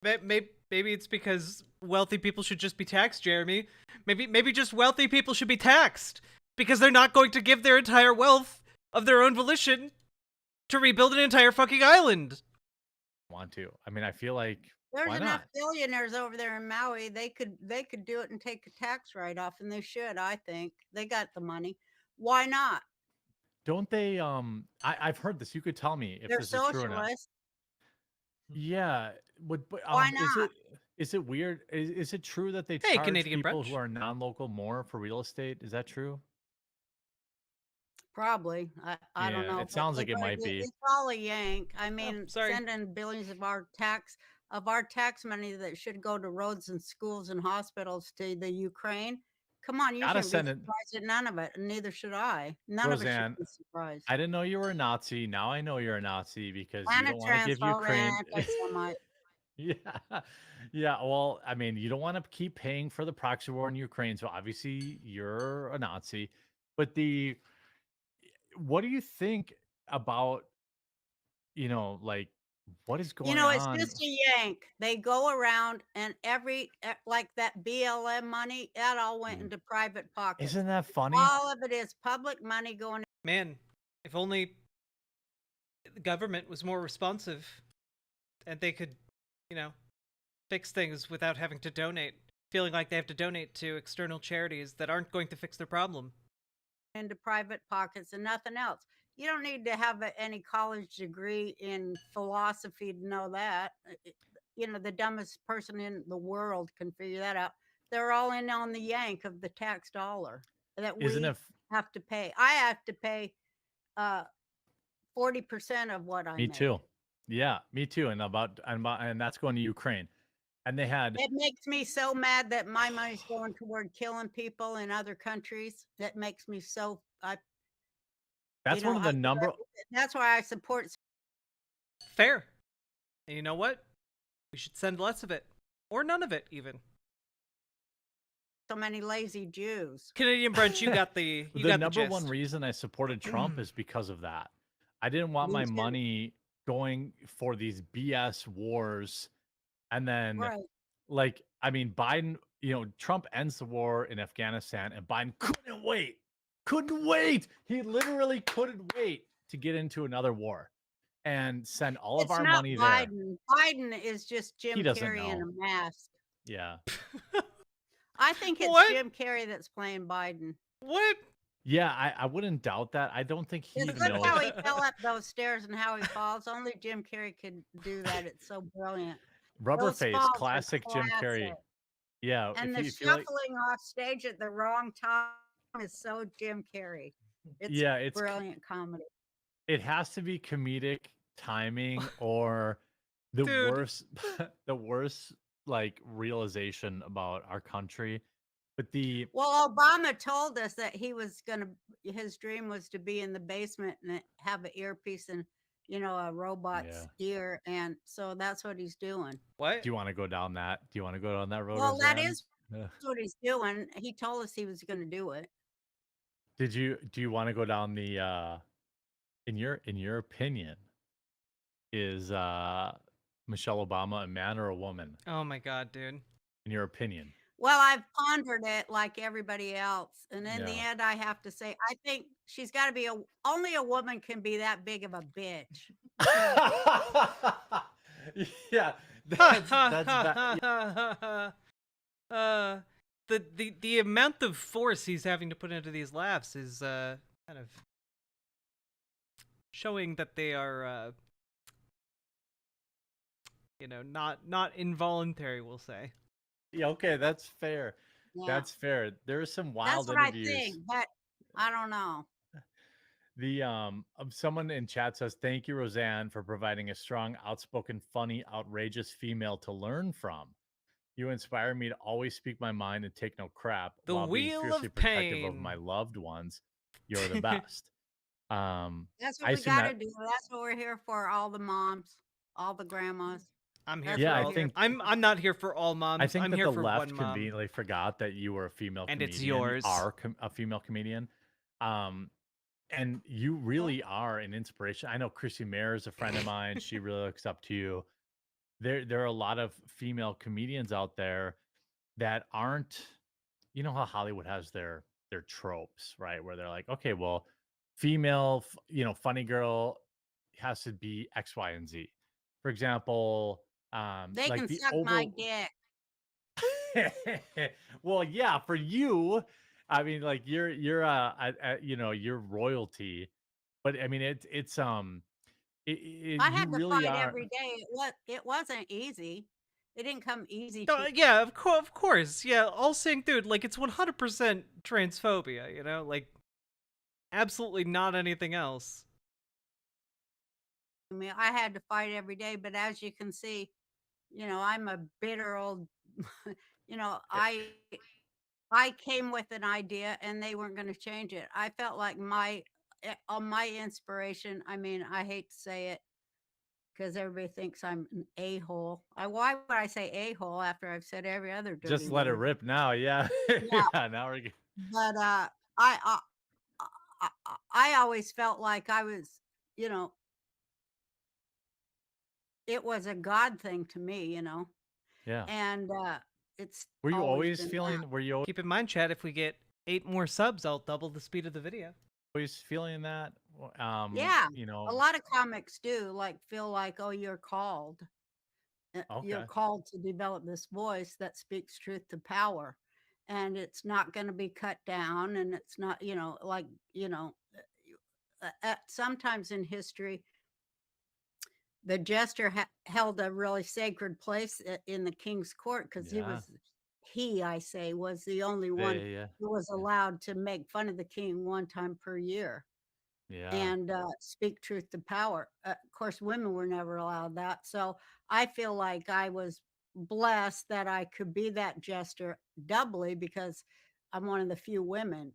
Maybe it's because wealthy people should just be taxed, Jeremy. Maybe just wealthy people should be taxed because they're not going to give their entire wealth of their own volition to rebuild an entire fucking island. Want to? I mean, I feel like There's why enough not? billionaires over there in Maui. They could do it and take a tax write off, and they should. I think they got the money. Why not? Don't they? I've heard this. You could tell me if They're this is true or not. socialists. Yeah, but Why is not? it weird? Is it true that they Hey, charge Canadian people who brunch. are non-local more for real estate? Is that true? Probably. I don't Yeah, know, it but sounds like it might be. it's all a yank. I Oh, mean, sorry. sending billions of our tax money that should go to roads and schools and hospitals to the Ukraine. Come on, you Gotta shouldn't be send it, surprised at none of it, and neither should I. None of us should Roseanne. be surprised. I didn't know you were a Nazi. Now I know you're a Nazi because you And a don't want to give transphobe and Ukraine. anti-Semite. Yeah. Yeah. Well, I mean, you don't want to keep paying for the proxy war in Ukraine. So obviously you're a Nazi. But what do you think about, like what is You going know, it's on? just a yank. They go around and like that BLM money, that all went Mhm. into private pockets. Isn't that funny? All of it is public money going. Man, if only the government was more responsive and they could, you know, fix things without having to donate, feeling like they have to donate to external charities that aren't going to fix their problem. Into private pockets and nothing else. You don't need to have any college degree in philosophy to know that. The dumbest person in the world can figure that out. They're all in on the yank of the tax dollar that Isn't it? we have to pay. I have to pay 40% of what I Me make. too. Yeah, me too. And that's going to Ukraine. And they had It makes me so mad that my money's going toward killing people in other countries. That makes me so. that's one of the number. That's why I support Fair. And you know what? We should send less of it. Or none of it, even. so many lazy Jews. Canadian brunch, you got the you The got number the one gist. reason I supported Trump is because of that. I didn't want Me my too. money going for these BS wars. And then, Right. like, I mean, Biden, Trump ends the war in Afghanistan, and Biden couldn't wait. Couldn't wait. He literally couldn't wait to get into another war and send all of It's our not money there. Biden. Biden is just He Jim doesn't Carrey in know. a mask. Yeah. I think it's What? Jim Carrey that's playing Biden. What? Yeah, I wouldn't doubt that. I don't think he Just even look knows. how he fell up those stairs and how he falls. Only Jim Carrey could do that. It's so brilliant. Rubber Those face, falls are classic Jim Carrey. classic. Yeah, And the if you like, shuffling off stage at the wrong time is so Jim Carrey. It's yeah, it's brilliant comedy. it has to be comedic timing or the Dude. worst the worst like realization about our country. But Well, Obama told us that his dream was to be in the basement and have an earpiece and, a robot's ear. And so that's what he's doing. What? do you want to go down that? Do you want to go down that road? Well, that Roseanne? is what he's doing. He told us he was going to do it. Do you want to go down the in your opinion, is Michelle Obama a man or a woman? Oh my god, dude. In your opinion? Well, I've pondered it like everybody else, and in the Yeah. end, I have to say, I think she's gotta be only a woman can be that big of a bitch. Yeah, Ha ha that's ha bad. ha ha ha. Uh, the amount of force he's having to put into these laughs is kind of showing that they are not involuntary, we'll say. Yeah, okay, that's fair. Yeah, That's fair. There's some that's wild what I interviews. think, but I don't know. The someone in chat says, "Thank you, Roseanne, for providing a strong, outspoken, funny, outrageous female to learn from. You inspire me to always speak my mind and take no crap The while being Wheel fiercely of protective of my Pain. loved ones. You're the best." That's what I we assume gotta that. do. That's what we're here for, all the moms, all the grandmas. I'm here That's Yeah, what for we're I all. here think for. I'm not here for all I moms. think I'm that here the for one left mom, conveniently forgot that you were a female and it's comedian, yours. a female comedian. Um, and you Well, really are an inspiration. I know Chrissy Mayer is a friend of mine. She really looks up to you. There are a lot of female comedians out there that aren't, you know how Hollywood has their tropes, right? Where they're like, okay, well, female, funny girl has to be X, Y, and Z. For example, they like can the suck my over. dick. Well, yeah, for you, I mean, like you're royalty, but I mean, I you had to really fight are. every day. It wasn't easy. It didn't come easy to Yeah, of course. Yeah, all saying, dude, like it's 100% transphobia. Like absolutely not anything else. me. I had to fight every day, but as you can see, I'm a bitter old you know, I came with an idea and they weren't going to change it. I felt like my inspiration, I mean, I hate to say it because everybody thinks I'm an a-hole. Why would I say a-hole after I've said every other dirty Just let it word? rip now, yeah. Yeah, Yeah, now we're good. but I I I always felt like I was, you know, it was a God thing to me. Yeah. And it's Were you always always been that. feeling were you Keep in mind, Chad, if we get 8 more subs, I'll double the speed of the video. always feeling that? Yeah, You a know, lot of comics do like feel like, oh, you're called. You're okay. called to develop this voice that speaks truth to power, and it's not going to be cut down, and it's not, like, sometimes in history the jester held a really sacred place in the king's court because Yeah. I say, was the only Yeah, one yeah, yeah. who was Yeah. allowed to make fun of the king one time per year Yeah. and speak truth to power. Of course, women were never allowed that. So I feel like I was blessed that I could be that jester doubly because I'm one of the few women.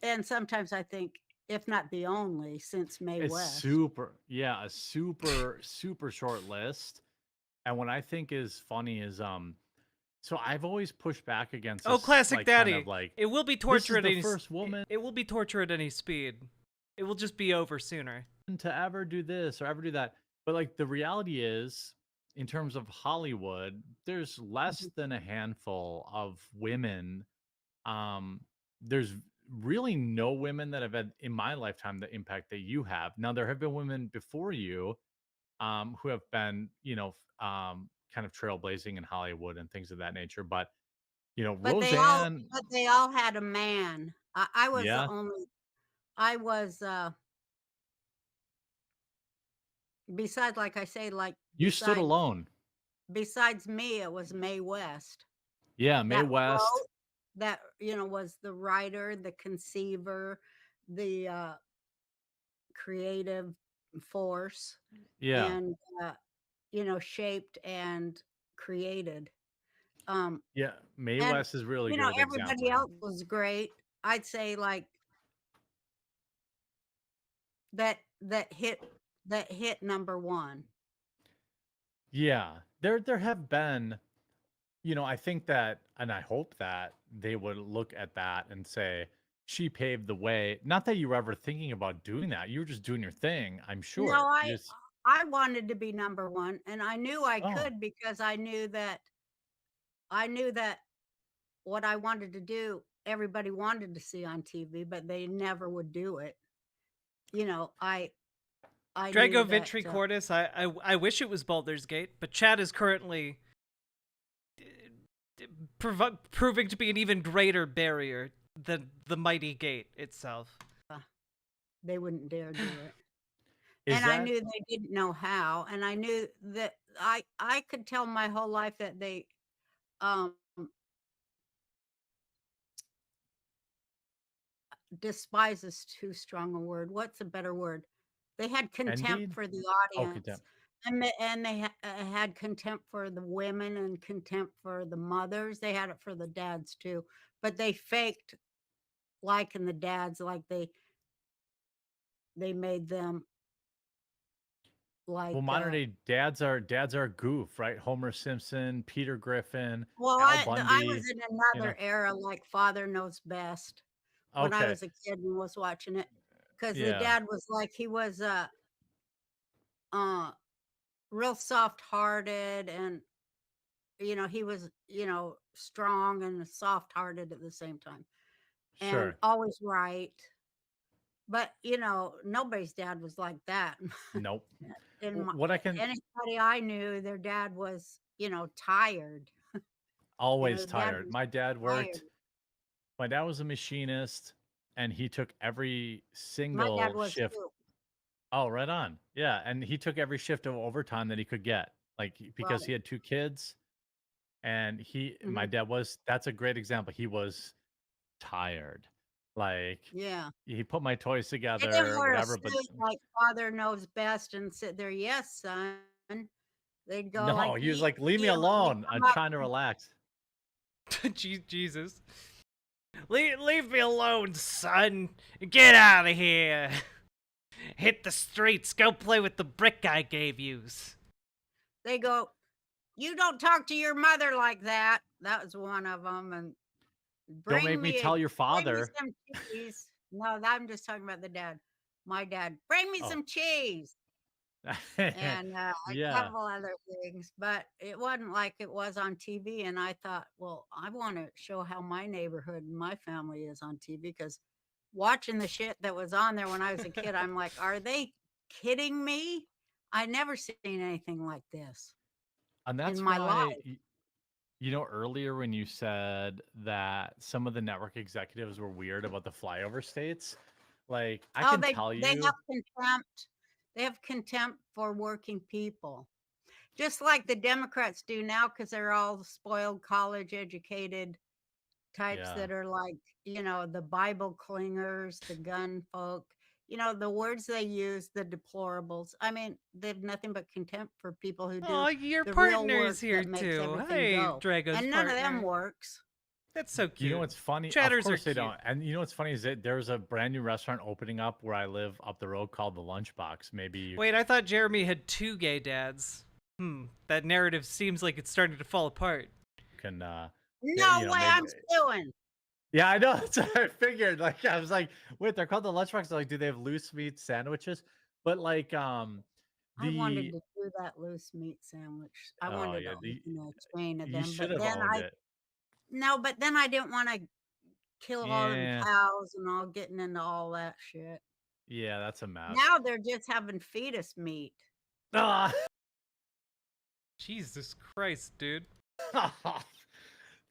And sometimes I think, if not the only, since Mae It's West. a super short list. And what I think is funny is so I've always pushed back against Oh, this classic like kind of daddy. like It will be this torture is at the any. first woman It will be torture at any speed. It will just be over sooner. to ever do this or ever do that. But like the reality is, in terms of Hollywood, there's less Mhm. than a handful of women. Um, there's really no women that have had in my lifetime the impact that you have. Now there have been women before you who have been, kind of trailblazing in Hollywood and things of that nature. But But they all Roseanne, but they all had a man. I was the yeah, only I was, besides, like I say, like, you stood alone. besides me, it was Mae West Yeah, Mae that West. wrote, that, was the writer, the conceiver, the, creative force, Yeah, and, shaped and created. Um, yeah, Mae and, West is a really good everybody example. else was great. I'd say, like, that that hit number 1. Yeah, there have been, I think that, and I hope that they would look at that and say she paved the way. Not that you were ever thinking about doing that. You were just doing your thing. I'm No, sure. You just, I wanted to be number 1, and I knew I oh, could because I knew that what I wanted to do, everybody wanted to see on TV, but they never would do it. You know, I knew Drago that Ventricortis, I wish it was Baldur's Gate, but Chad is currently proving to be an even greater barrier than the mighty gate itself. they wouldn't dare do it. Is And I that knew they didn't know how, and I knew that I could tell my whole life that they um despise is too strong a word. What's a better word? They had contempt envied? for the Oh, audience, contempt. and they had contempt for the women and contempt for the mothers. They had it for the dads too, but they faked liking the dads, like they made them Well, like. modern day dads are a goof, right? Homer Simpson, Peter Griffin, Well, Al I was Bundy. in You another know. era, like Father Knows Best, when I Okay. was a kid and was watching it, because the Yeah. dad was like he was uh real soft-hearted, and he was, strong and soft-hearted at the same time, and Sure. always right. But, nobody's dad was like that. Nope. In my What I can anybody I knew, their dad was, tired. always The dad tired. was My dad tired. worked. My dad was a machinist, and he took every My dad single was shift. too. Oh, right on. Yeah, and he took every shift of overtime that he could get, like because Right. he had two kids, and my Mhm. dad was. That's a great example. He was tired. Like Yeah. he put my toys They didn't together, wear a whatever. But suit like Father Knows Best and sit there, "Yes, son." They'd go no, like, he was "Yeah, like, "Leave me yeah," and they'd alone. I'm come up. trying to relax." Jesus. Leave me alone, son. Get out of here. Hit the streets. Go play with the brick I gave yous. They go, "You don't talk to your mother like that." That was one of them, and Don't make me tell your bring me father. some cheese." No, I'm just talking about the dad. My dad, "Bring me Oh, some cheese." And, a yeah. couple other things, but it wasn't like it was on TV, and I thought, "Well, I wanna show how my neighborhood and my family is on TV." Because watching the shit that was on there when I was a kid, I'm like, "Are they kidding me?" I never seen anything like this And in that's my why, life. earlier when you said that some of the network executives were weird about the flyover states, like I Oh, can tell they have you, contempt. They have contempt for working people, just like the Democrats do now, because 'cause they're all spoiled, college-educated types yeah. that are like, the Bible clingers, the gun folk, the words they use, the deplorables. I mean, they have nothing but contempt for people who Oh, do your the real partner's work here that makes too. everything Hey, go. Drago's And none of them partner. works. That's so You know cute. what's funny? Of Chatters are course they cute. don't. And you know what's funny is that there's a brand new restaurant opening up where I live up the road called the Lunchbox. Maybe you Wait, I thought Jeremy had two gay dads. That narrative seems like it's starting to fall apart. can, No way, maybe. I'm suing. Yeah, I know. That's what I figured. Like, I was like, wait, they're called the Lunchbox. Like, do they have loose meat sandwiches? But like, I wanted the to do that loose meat sandwich. I oh wanted to yeah, open a chain of you them, should but have then owned it. I didn't wanna kill all them Yeah, cows and all getting into all that shit. yeah, that's a mess. Now they're just having fetus meat. Ah! Jesus Christ, dude.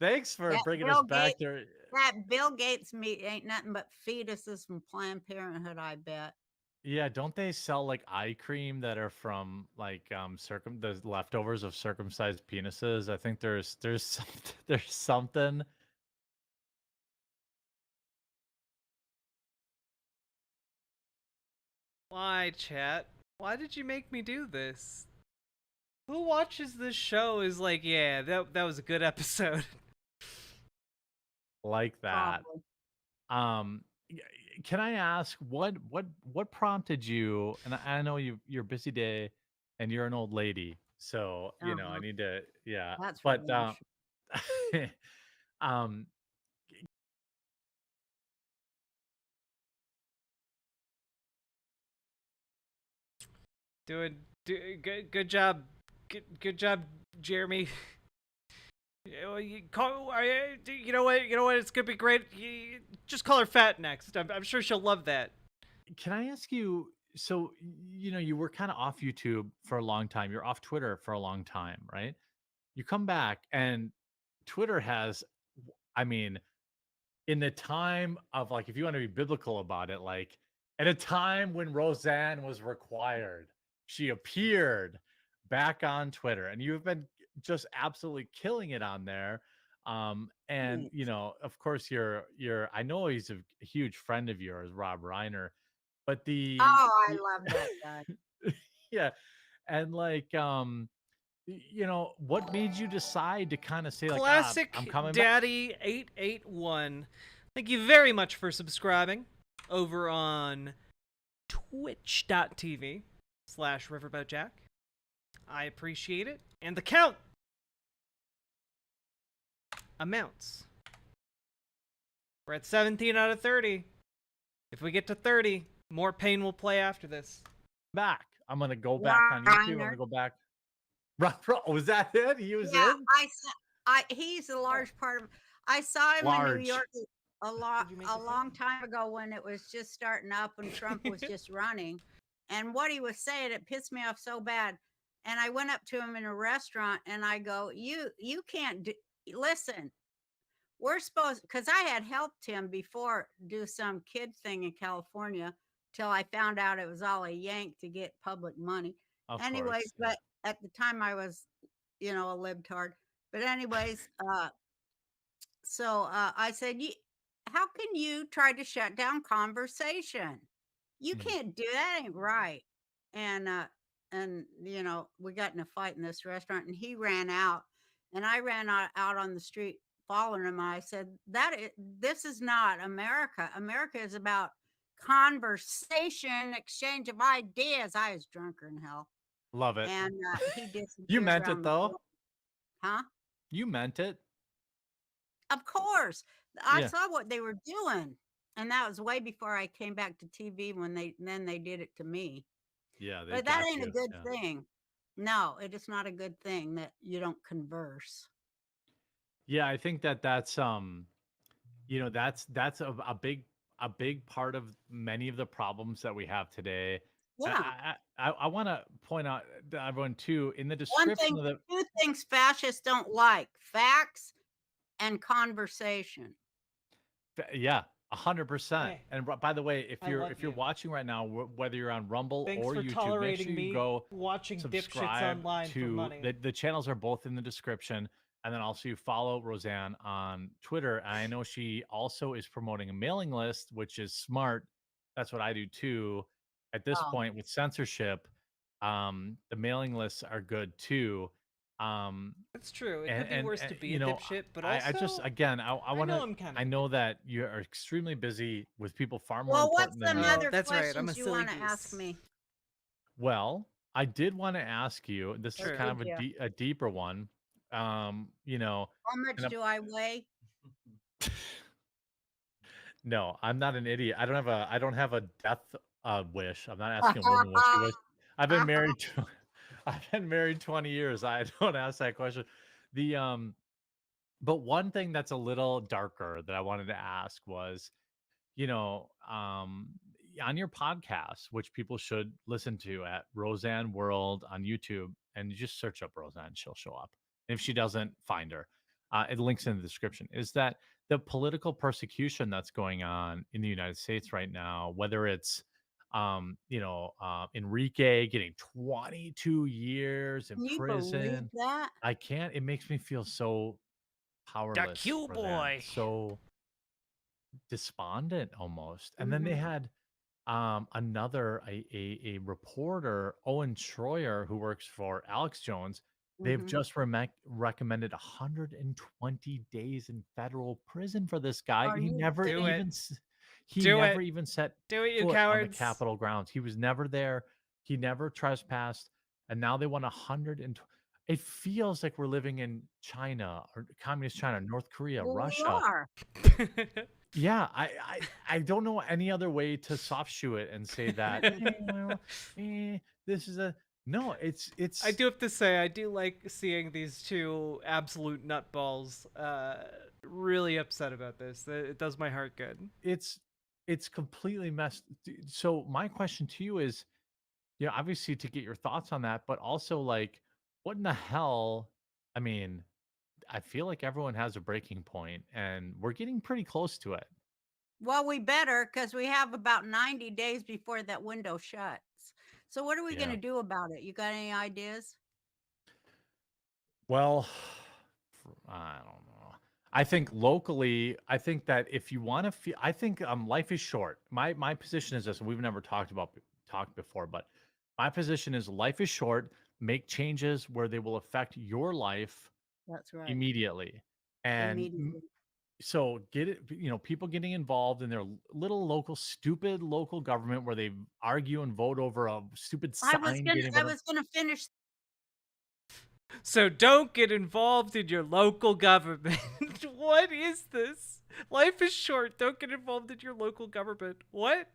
Thanks for That bringing us Bill back Gates there. that Bill Gates meat ain't nothing but fetuses from Planned Parenthood, I bet. Yeah, don't they sell like eye cream that are from like the leftovers of circumcised penises? I think there's there's something. Why, chat? Why did you make me do this? Who watches this show is like, yeah, that was a good episode. Like that. Probably. Um, y- can I ask what prompted you? And I know you're a busy day, and you're an old lady, so I Uh-huh. need to, yeah. That's for But damn sure. um, Good job, good job, Jeremy. You know what? You know what? It's gonna be great. Just call her fat next. I'm sure she'll love that. Can I ask you? So, you were kind of off YouTube for a long time. You're off Twitter for a long time, right? You come back, and Twitter has, I mean, in the time of, like, if you want to be biblical about it, like, at a time when Roseanne was required, she appeared back on Twitter, and you've been just absolutely killing it on there. And Thanks. of course, I know he's a huge friend of yours, Rob Reiner, but Oh, I love that guy. yeah, and like, what made you decide to kind of say, like, I'm Classic coming back? Daddy 881. Thank you very much for subscribing over on twitch.tv/riverboatjack. I appreciate it. And the count amounts. We're at 17 out of 30. If we get to 30, more pain will play after this. Back. I'm gonna go back on YouTube. I'm gonna go back. Was that it? He was Yeah, in? he's a large part of. I saw him in New Large. York a Did you make this long time ago when it was just starting up and Trump was just running. And what he was saying, it pissed me off so bad. And I went up to him in a restaurant and I go, you can't listen. We're supposed, because I had helped him before do some kid thing in California till I found out it was all a yank to get public money. Of Anyways, course. Yeah. but at the time I was, a libtard. But anyways, so I said, how can you try to shut down conversation? You Mhm. can't do that. Ain't right. And we got in a fight in this restaurant, and he ran out, and I ran out on the street following him. I said, this is not America. America is about conversation, exchange of ideas. I was drunker than hell, Love it. and he disappeared. You meant around it, the though. corner. Huh? You meant it. Of course. I Yeah. saw what they were doing. And that was way before I came back to TV when they did it to me. Yeah, they But that got ain't a you. good Yeah. thing. No, it is not a good thing that you don't converse. Yeah, I think that's that's a big part of many of the problems that we have today. And Yeah. I want to point out to everyone too, in the One description thing, of the two things fascists don't like: facts and conversation. Yeah, 100%. Hey, And by the way, if I you're love you. watching right now, whether you're on Rumble Thanks or for YouTube, make tolerating sure you me go watching dipshits subscribe online for to money. the channels are both in the description, and then also you follow Roseanne on Twitter. And I know she also is promoting a mailing list, which is smart. That's what I do too. At this Oh, point with censorship, the mailing lists are good too. Um, That's true. It and could be worse to be a dipshit, but I just, also, again, I I want know to, I'm kind I of a know dipshit. that you are extremely busy with people far more well, what's important than some you. other That's right. I'm a questions you silly want to ask goose. me? Well, I did want to ask you, this is True. kind of Did you? a deeper one. You know, How much and do I weigh? no, I'm not an idiot. I don't have a death wish. I'm not asking a woman what she wished. I've been married to, I've been married 20 years. I don't ask that question. The But one thing that's a little darker that I wanted to ask was, you know, on your podcast, which people should listen to at Roseanne World on YouTube, and you just search up Roseanne, she'll show up. And if she doesn't, find her. It links in the description. Is that the political persecution that's going on in the United States right now, whether it's Enrique getting 22 years in Can you believe prison. that? I can't. It makes me feel so The powerless Q for that, boy. so despondent almost. And then they Mhm. had another a reporter, Owen Schroyer, who works for Alex Jones. They've Mhm. just recommended 120 days in federal prison for this guy. Are you Do it. He Do never it. even set Do it, you foot on the cowards. Capitol grounds. He was never there. He never trespassed, and now they want 120. It feels like we're living in China or communist China, North Korea, Well, we Russia. are. Yeah, I don't know any other way to soft shoe it and say that, well, this is a No, I it's do have to say, I do like seeing these two absolute nutballs really upset about this. It does my heart good. it's it's completely messed. So my question to you is, obviously to get your thoughts on that, but also like, what in the hell? I mean, I feel like everyone has a breaking point, and we're getting pretty close to it. Well, we better because we have about 90 days before that window shuts. So what are we going Yeah. to do about it? You got any ideas? Well, I don't know. I think locally, I think that if you want to feel, I think life is short. My position is this, and we've never talked before, but my position is life is short. Make changes where they will affect your life That's right. immediately, and Immediately. so get it. People getting involved in their little local, stupid local government where they argue and vote over a stupid sign getting I voted. was gonna finish. So don't get involved in your local government. What is this? Life is short. Don't get involved in your local government. What?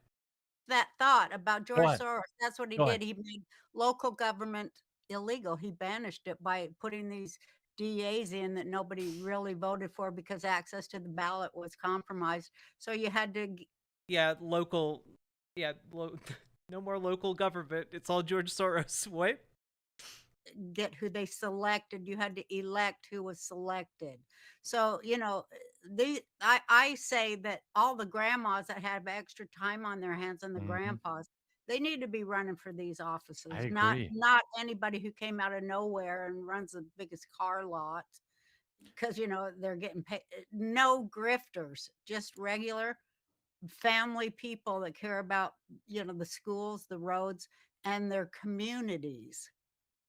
That thought about Go George ahead. Soros. That's what he Go ahead. did. He made local government illegal. He banished it by putting these DAs in that nobody really voted for because access to the ballot was compromised. So you had to Yeah, local. Yeah, no more local government. It's all George Soros. What? get who they selected. You had to elect who was selected. So, I say that all the grandmas that have extra time on their hands and the Mhm. grandpas, they need to be running for these I offices, not agree. not anybody who came out of nowhere and runs the biggest car lot because they're getting paid. No grifters, just regular family people that care about the schools, the roads, and their communities.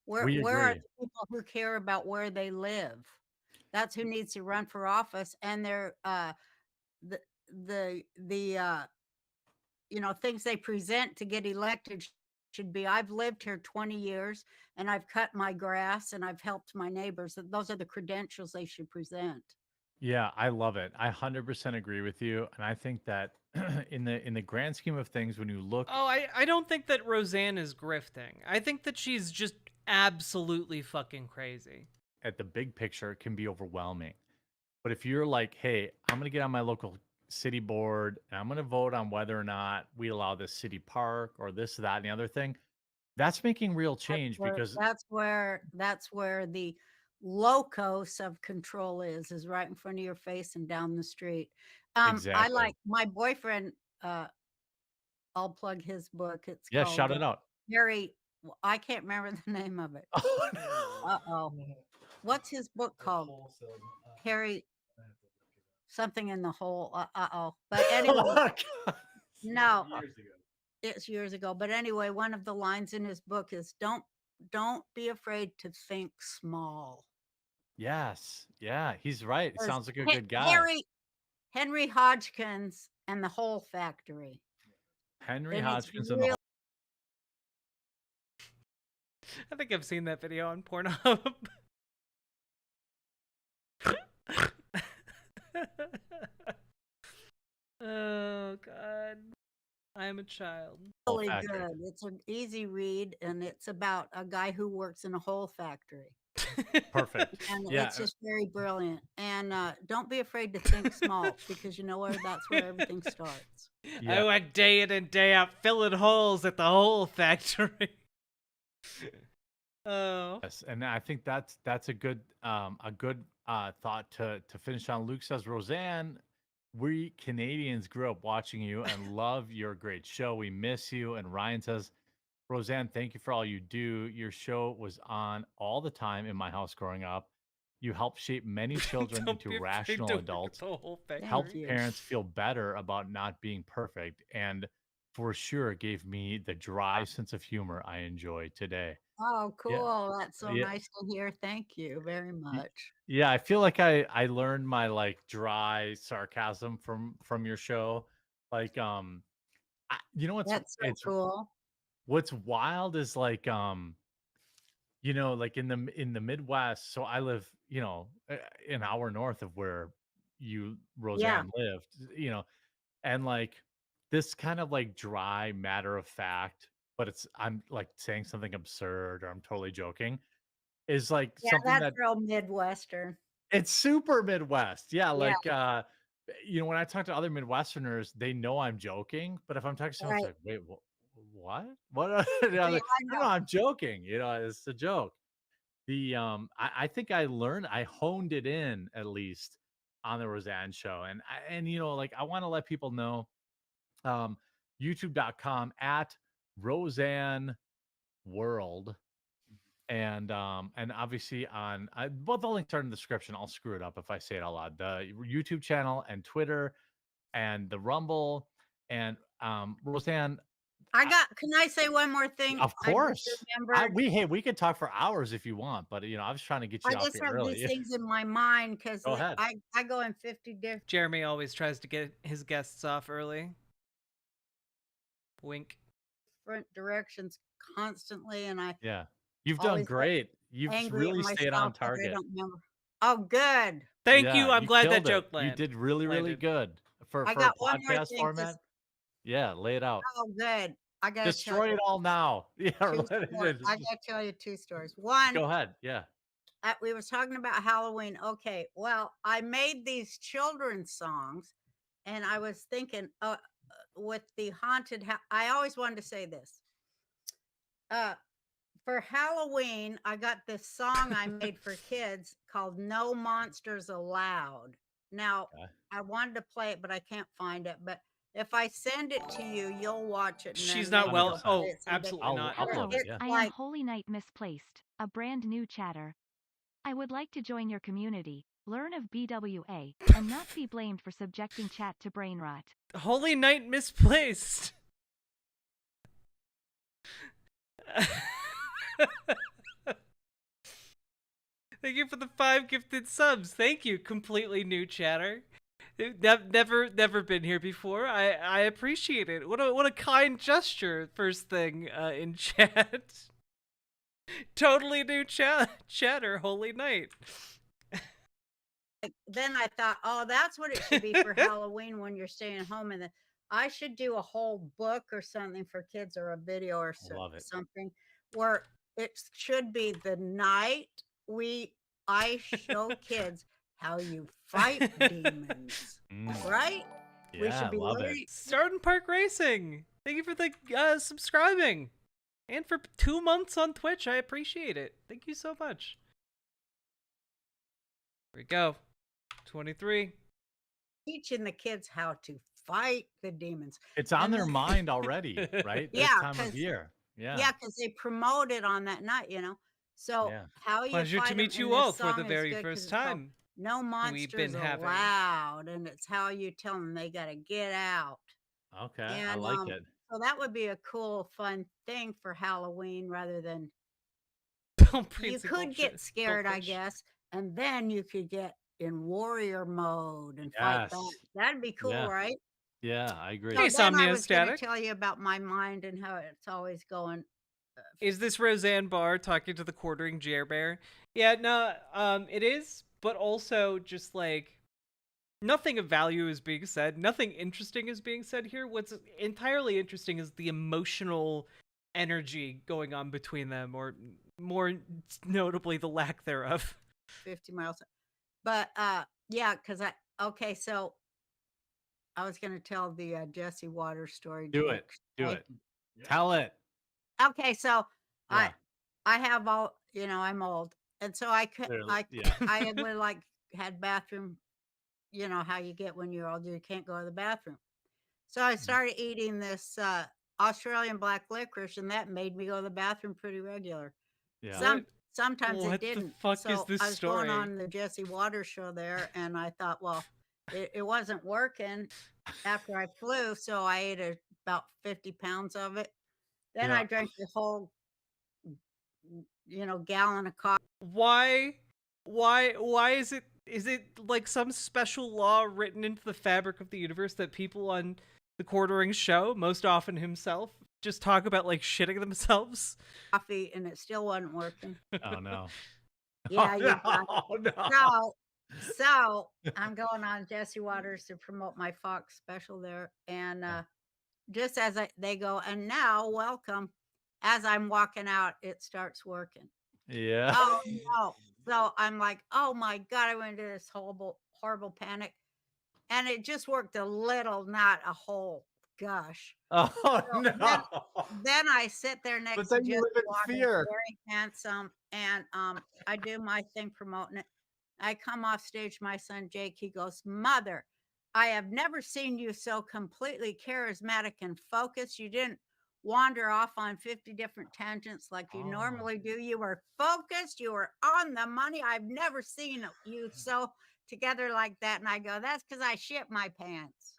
We Where are agree. the people who care about where they live? That's who needs to run for office, and they're, the things they present to get elected should be, "I've lived here 20 years, and I've cut my grass, and I've helped my neighbors." Those are the credentials they should present. Yeah, I love it. I 100% agree with you, and I think that in the grand scheme of things, when you look Oh, I don't think that Roseanne is grifting. I think that she's just absolutely fucking crazy. at the big picture, it can be overwhelming. But if you're like, "Hey, I'm gonna get on my local city board, and I'm gonna vote on whether or not we allow this city park or this, that, and the other thing," that's making real change Where because that's where the locus of control is right in front of your face and down the street. I exactly. like my boyfriend, uh, I'll plug his book. It's Yeah, called, shout it out. Harry I can't remember the name of it. Oh, Uh-oh. no. What's his book called? Harry something in the hole. Uh-oh. But anyway, Oh, God. no, it's years ago. But anyway, one of the lines in his book is don't be afraid to think small. Yes. Yeah, he's right. He 'Cause sounds like a good guy. Harry Henry Hodgkins and the Whole Factory, Henry and it's Hodgkins and the real whole. I think I've seen that video on Pornhub. Oh god. I am a child. Whole really factory. good. It's an easy read, and it's about a guy who works in a whole factory, Perfect. and Yeah. it's just very brilliant. And, don't be afraid to think small because you know where that's where everything starts. I Yeah. went day in and day out filling holes at the whole factory. Oh. Yes, and I think that's a good thought to finish on. Luke says, Roseanne, we Canadians grew up watching you and love your great show. We miss you. And Ryan says, Roseanne, thank you for all you do. Your show was on all the time in my house growing up. You helped shape many children Don't into be afraid to rational work at adults, the whole Thank helped factory. you. parents feel better about not being perfect, and for sure gave me the dry sense of humor I enjoy today. Oh, Yeah. cool. That's so Yeah. nice to hear. Thank you very Y much. yeah, I feel like I learned my, like, dry sarcasm from your show. Like, That's so it's cool. what's wild is, like, like, in the Midwest, so I live, an hour north of where you, Yeah. Roseanne, lived, and, like, this kind of, like, dry matter of fact but I'm like saying something absurd or I'm totally joking, is like Yeah, something that's that real Midwestern. it's super Midwest. Yeah, Yeah, like when I talk to other Midwesterners, they know I'm joking, but if I'm talking to someone, it's right. like, wait, what? What? You know, Yeah, like, I no, no, know. I'm joking. It's a joke. I think I honed it in at least on the Roseanne show, and like I want to let people know, um, YouTube.com at Roseanne World, and obviously both the links are in the description. I'll screw it up if I say it out loud. The YouTube channel and Twitter and the Rumble and Roseanne. Can I say one more thing? Of I just course. remembered. We could talk for hours if you want, but I was trying to get I you off just here have these early. things in my mind because Go ahead. I go in 50 Jeremy always tries to get his guests off early. Wink. different directions constantly, and I Yeah. You've done always get great. You've angry at really stayed on myself that I target. don't remember. Oh, good. Thank Yeah, you. I'm you glad that killed it. joke You did really landed. good I for a got one more podcast thing to. format. Yeah, lay it out. Oh, good. I gotta tell Destroy you it all now. Yeah, two let stories. it I gotta tell you two stories. One, go ahead. Yeah. we was talking about Halloween. Okay, well, I made these children's songs, and I was thinking, with the I always wanted to say this. Uh, for Halloween, I got this song I made for kids called "No Monsters Allowed." Now, Okay. I wanted to play it, but I can't find it. But if I send it to you, you'll watch it, and She's then not maybe well. you'll 100%. play Oh, it someday. absolutely I'll not. upload Hello, it. It's Yeah. I am like Holy Knight Misplaced, a brand new chatter. I would like to join your community, learn of BWA, and not be blamed for subjecting chat to brain rot. Holy Knight misplaced. Thank you for the 5 gifted subs. Thank you, completely new chatter. Never been here before. I appreciate it. What a kind gesture. First thing in chat. Totally new chatter. Holy Knight. then I thought, oh, that's what it should be for Halloween when you're staying home, and then I should do a whole book or something for kids, or a video or I love it. something where it should be the night I show kids how you fight demons, Mm, right? We yeah, should I be love it. learning. Starting Park Racing. Thank you for the subscribing. And for 2 months on Twitch. I appreciate it. Thank you so much. Here we go. 23. Teaching the kids how to fight the demons. It's on And their then, mind already, right? This yeah, time of because year. Yeah. yeah, because they promote it on that night. So Yeah. how you Pleasure to fight them meet in you all this for the song is very good because first it's called time "No we've been Monsters having. Allowed," and it's how you tell them they got to get out. Okay. I And like it. so that would be a cool, fun thing for Halloween, rather than you could get scared, I guess, and then you could get in warrior mode and fight back. Yes. That'd be cool, Yeah. right? Yeah, I agree. Hey, So then I Somnia was going to Static. tell you about my mind and how it's always going. Is this Roseanne Barr talking to the quartering Jer-Bear? Yeah, no, it is, but also just like nothing of value is being said. Nothing interesting is being said here. What's entirely interesting is the emotional energy going on between them, or more notably, the lack thereof. 50 miles. But yeah, because so I was going to tell the Jesse Waters story. Do it. Do I- it. Tell it. Okay, so Yeah. I have all, I'm old, and so I could Clearly. Yeah. I would like had bathroom, how you get when you're old, you can't go to the bathroom. So I started eating this Australian black licorice, and that made me go to the bathroom pretty regular. Yeah. Sometimes it What the didn't. fuck So is this I was story? going on the Jesse Waters show there, and I thought, well, it wasn't working after I flew, so I ate about 50 pounds of it. Then I Yeah. drank the whole, gallon of coffee. Why is it like some special law written into the fabric of the universe that people on the quartering show, most often himself, just talk about like shitting themselves? And it still wasn't working. Oh no. Yeah, Oh, you got no. No. so I'm going on Jesse Waters to promote my Fox special there, and just as they go, and now welcome as I'm walking out, it starts working. Yeah. Oh no. So I'm like, oh my God, I went into this horrible panic. And it just worked a little, not a whole. Gosh. Oh So then no. then I sit there But next to then you Jesse live in Waters, fear. very handsome, and I do my thing promoting it. I come off stage, my son Jake, he goes, Mother, I have never seen you so completely charismatic and focused. You didn't wander off on 50 different tangents like you Oh. normally do. You were focused, you were on the money. I've never seen you so together like that. And I go, that's because I shit my pants.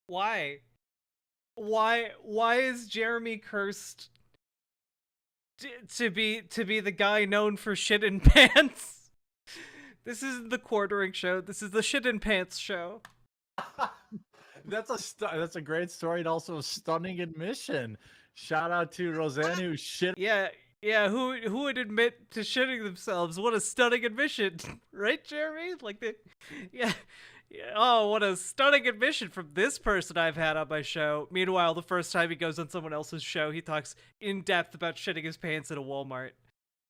Why? Why is Jeremy cursed to be the guy known for shit in pants? This isn't the quartering show. This is the shit in pants show. That's a great story and also a stunning admission. Shout out to Roseanne who shit. Yeah, who would admit to shitting themselves? What a stunning admission, right, Jeremy? Like yeah. Oh, what a stunning admission from this person I've had on my show. Meanwhile, the first time he goes on someone else's show, he talks in depth about shitting his pants at a Walmart.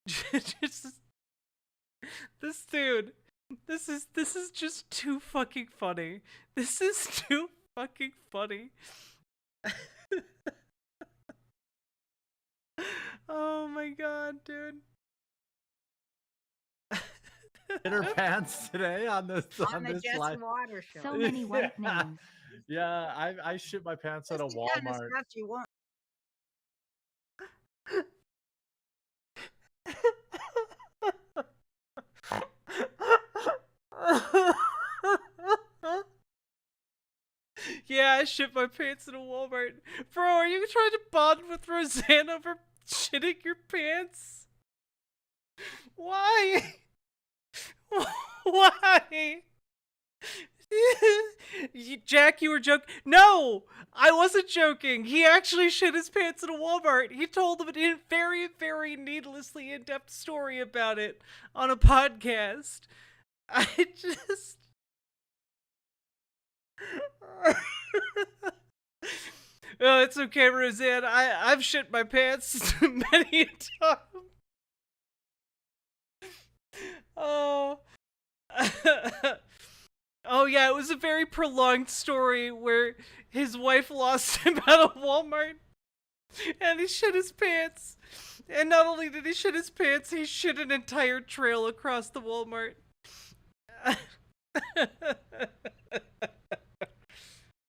Just, this dude, this is just too fucking funny. This is too fucking funny. Oh my god, dude. In her pants today on this On the this Jesse live. Waters show. So many white Yeah. names. Yeah, I shit my pants at a That's the kind of Walmart. stuff you want. Yeah, I shit my pants in a Walmart. Bro, are you trying to bond with Roseanne over shitting your pants? Why? Why? Jack, you were joking. No, I wasn't joking. He actually shit his pants in a Walmart. He told them a very, very needlessly in-depth story about it on a podcast. I just... Oh, it's okay, Roseanne. I've shit my pants many a time. Oh. Oh yeah, it was a very prolonged story where his wife lost him at a Walmart and he shit his pants. And not only did he shit his pants, he shit an entire trail across the Walmart.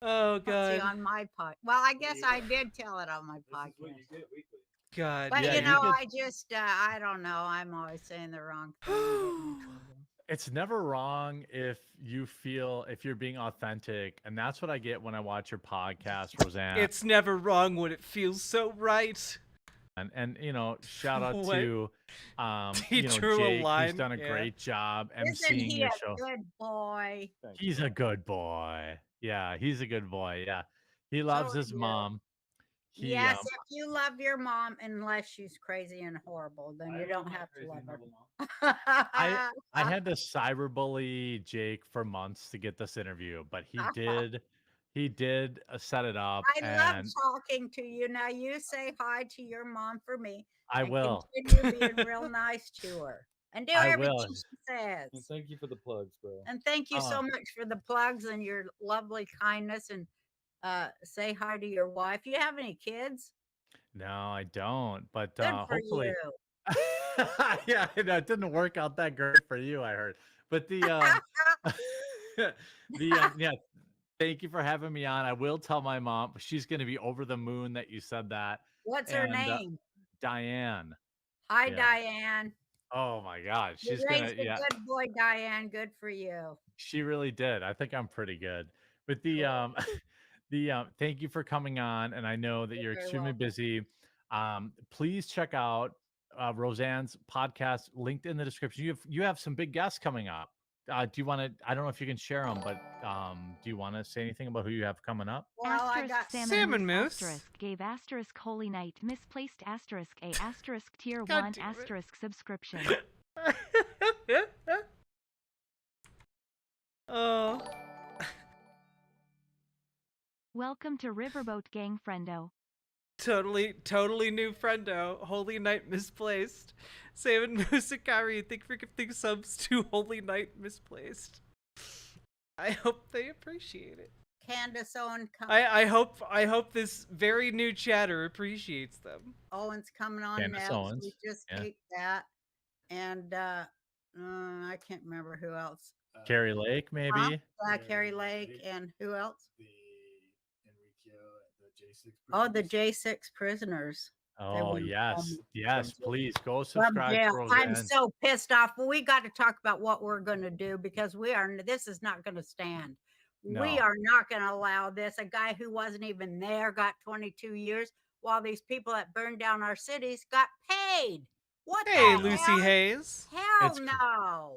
Oh god. On my pod. Well, I guess I did tell it on my podcast. God. But Yeah, you you know, could- I just I don't know. I'm always saying the wrong thing. and getting in trouble. It's never wrong if you feel if you're being authentic, and that's what I get when I watch your podcast, Roseanne. It's never wrong when it feels so right. And you know, shout out What? to He you know, drew a Jake, who's line, done a yeah. great job Isn't emceeing he your a show. good boy? He's a good boy. Yeah, he's a good boy. Yeah. He loves are his you. mom. He Yes, if you love your mom, unless she's crazy and horrible, then you don't have to love her. I had to cyberbully Jake for months to get this interview, but he did set it up, I love and talking to you. Now you say hi to your mom for me. I and will. continue being real nice to her and do I everything will. she says. And thank you for the plugs, bro. And thank you so Uh. much for the plugs and your lovely kindness. And say hi to your wife. You have any kids? No, I don't. But Good for hopefully, you. yeah, it didn't work out that great for you, I heard. But the yeah, thank you for having me on. I will tell my mom. She's going to be over the moon that you said that. What's her And, name? Diane. Hi, yeah. Diane. Oh my God, You she's gonna raised a good boy, Diane. Good for you. She really did. I think I'm pretty good. But the thank you for coming on, and I know that you're very extremely welcome. busy. Please check out Roseanne's podcast linked in the description. You have some big guests coming up. Do you want to? I don't know if you can share them, but do you want to say anything about who you have coming up? Well, I Asterisk got Salmon Moose. Asterisk gave asterisk holy night misplaced asterisk a asterisk tier God 1 damn it. asterisk subscription. Oh. Welcome to Riverboat Gang Friendo. Totally new friendo. Holy Night Misplaced. Sam and Musikari, thank you for gifting subs to Holy Night Misplaced. I hope they appreciate it. Candace I hope this very new chatter appreciates them. Owen's coming on Candace next. Owens, We just yeah. ate that. And I can't remember who else. Carrie Lake, maybe. Carrie Lake, and who else? The J6 prisoners. Oh, yes. Yes, please go From subscribe to jail. I'm Roseanne. so pissed off. But we got to talk about what we're going to do because this is not going to stand. We No. are not going to allow this. A guy who wasn't even there got 22 years while these people that burned down our cities got paid. What Hey, the Lucy hell? Hayes. Hell It's- no.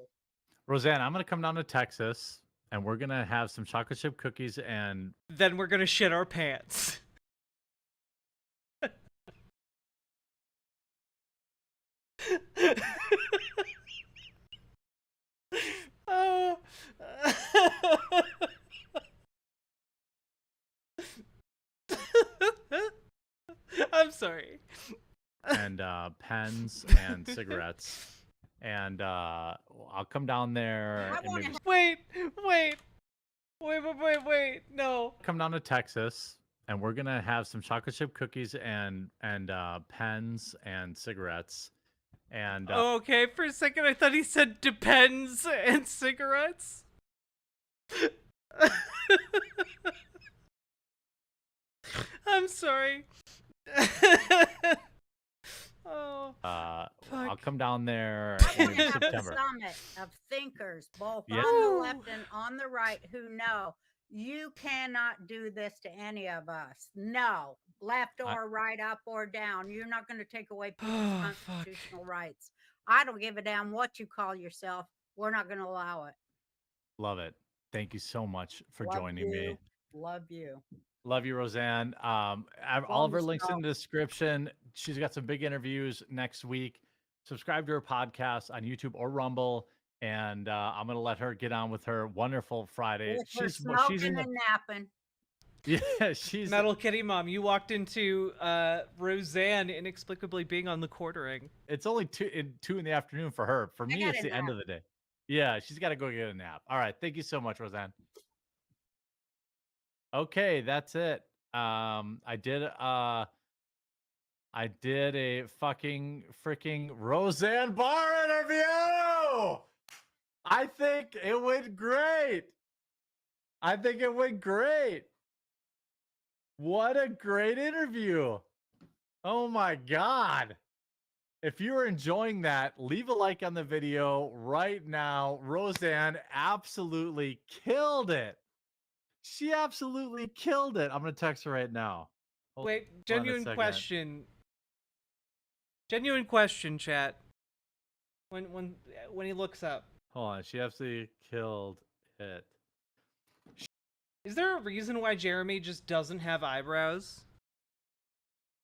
Roseanne, I'm going to come down to Texas and we're going to have some chocolate chip cookies and Then we're gonna shit our pants. Oh. I'm sorry. pens and cigarettes. And I'll come down there I and wanna maybe Wait. No. come down to Texas and we're gonna have some chocolate chip cookies and pens and cigarettes. And Okay, for a second I thought he said depends and cigarettes. I'm sorry. Oh. I'll fuck. come down there I in want to have a September. summit of thinkers, both Yeah. on the Woo. left and on the right, who know you cannot do this to any of us. No, left or right, up or down. You're not going to take away people's Oh, fuck. constitutional rights. I don't give a damn what you call yourself. We're not going to allow it. Love it. Thank you so much for Love joining me. you. Love you. Love you, Roseanne. All of her links in Thumbs the description. She's got some big interviews next week. Subscribe to her podcast on YouTube or Rumble, and I'm gonna let her get on with her wonderful Friday. With her She's in smoking the and napping. yeah. She's Metal Kitty Mom, you walked into Roseanne inexplicably being on the quartering. it's only 2 in the afternoon for her. For me, got it's a the end of the day. Yeah, she's got to go get a nap. All right, thank you so much, Roseanne. Okay, that's it. I did a fucking freaking Roseanne Barr interview. I think it went great. What a great interview. Oh my God. If you're enjoying that, leave a like on the video right now. Roseanne absolutely killed it. She absolutely killed it. I'm going to text her right now. Hold Wait, on a genuine second. question. Genuine question, chat. When he looks up, Hold on. She absolutely killed it. is there a reason why Jeremy just doesn't have eyebrows?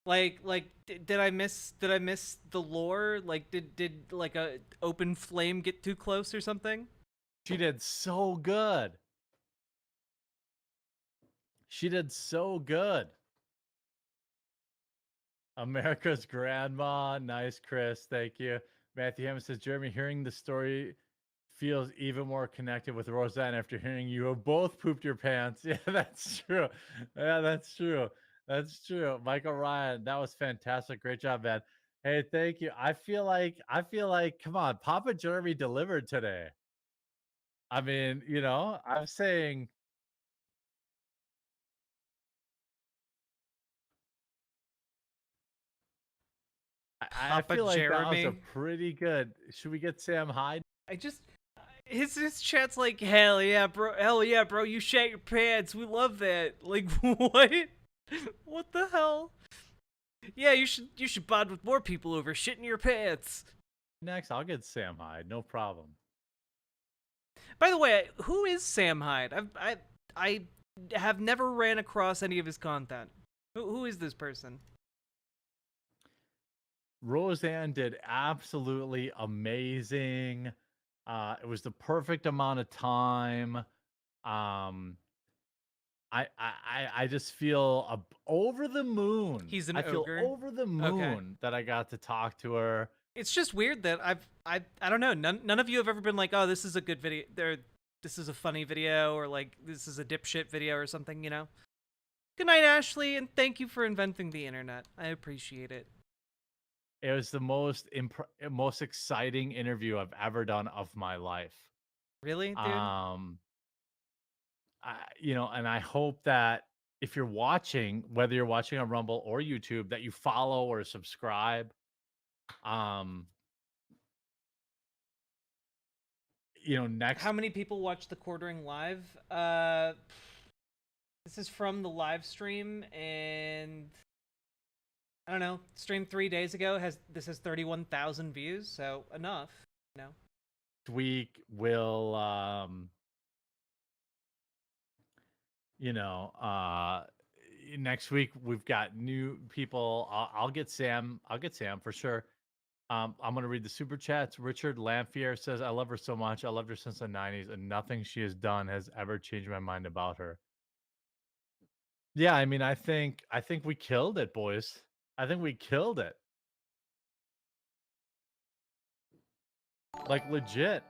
Like, did I miss the lore? Like, did like a open flame get too close or something? She did so good. She did so good. America's grandma. Nice, Chris. Thank you. Matthew Hammond says, Jeremy, hearing the story feels even more connected with Roseanne after hearing you have both pooped your pants. Yeah, that's true. Yeah, that's true. That's true. Michael Ryan, that was fantastic. Great job, man. Hey, thank you. I feel like, come on, Papa Jeremy delivered today. I mean, I'm saying I Papa feel like that was a Jeremy? pretty good. Should we get Sam Hyde? I just his chat's like, hell yeah, bro, you shat your pants. We love that. Like, what? What the hell? Yeah, you should bond with more people over shitting your pants. Next, I'll get Sam Hyde. No problem. By the way, who is Sam Hyde? I have never ran across any of his content. Who is this person? Roseanne did absolutely amazing. It was the perfect amount of time. I just feel over the moon. He's an I feel ogre. over the Okay. moon that I got to talk to her. It's just weird that I don't know. None of you have ever been like, oh, this is a good video. This is a funny video, or like this is a dipshit video or something. You know. Good night, Ashley, and thank you for inventing the internet. I appreciate it. It was the most exciting interview I've ever done of my life. Really, dude? And I hope that if you're watching, whether you're watching on Rumble or YouTube, that you follow or subscribe. Um, next How many people watch the quartering live? This is from the live stream, and I don't know. Streamed 3 days ago. This has 31,000 views, so enough. You know. week will next week we've got new people. I'll get Sam for sure. I'm gonna read the super chats. Richard Lamphere says, I love her so much. I loved her since the 90s, and nothing she has done has ever changed my mind about her. Yeah, I mean, I think we killed it, boys. I think we killed it. Like legit.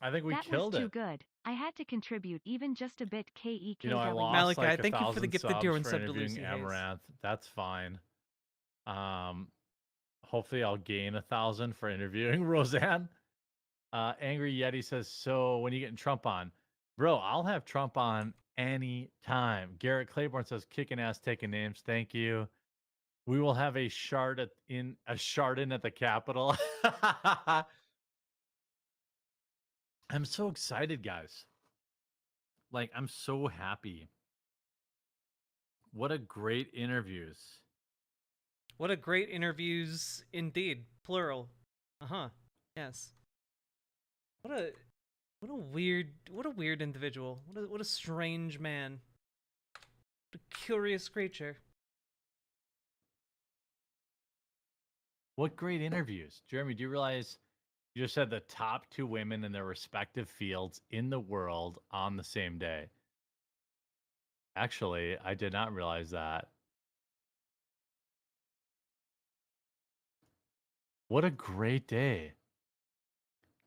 I think we That killed was too it. good. I had to contribute even just a bit. KEKW. I lost Malachi, like thank you for the 1,000 gifted subs hero and for sub to interviewing Lucy Hayes. Amaranth. That's fine. Hopefully I'll gain 1,000 for interviewing Roseanne. Angry Yeti says, so when you getting Trump on? Bro, I'll have Trump on any time. Garrett Claiborne says, kicking ass, taking names. Thank you. We will have a Chardon at the Capitol. I'm so excited, guys. Like, I'm so happy. What a great interviews. What a great interviews indeed. Plural. Uh-huh. Yes. What a weird individual. What a strange man. What a curious creature. What great interviews. Jeremy, do you realize you just had the top 2 women in their respective fields in the world on the same day? Actually, I did not realize that. What a great day.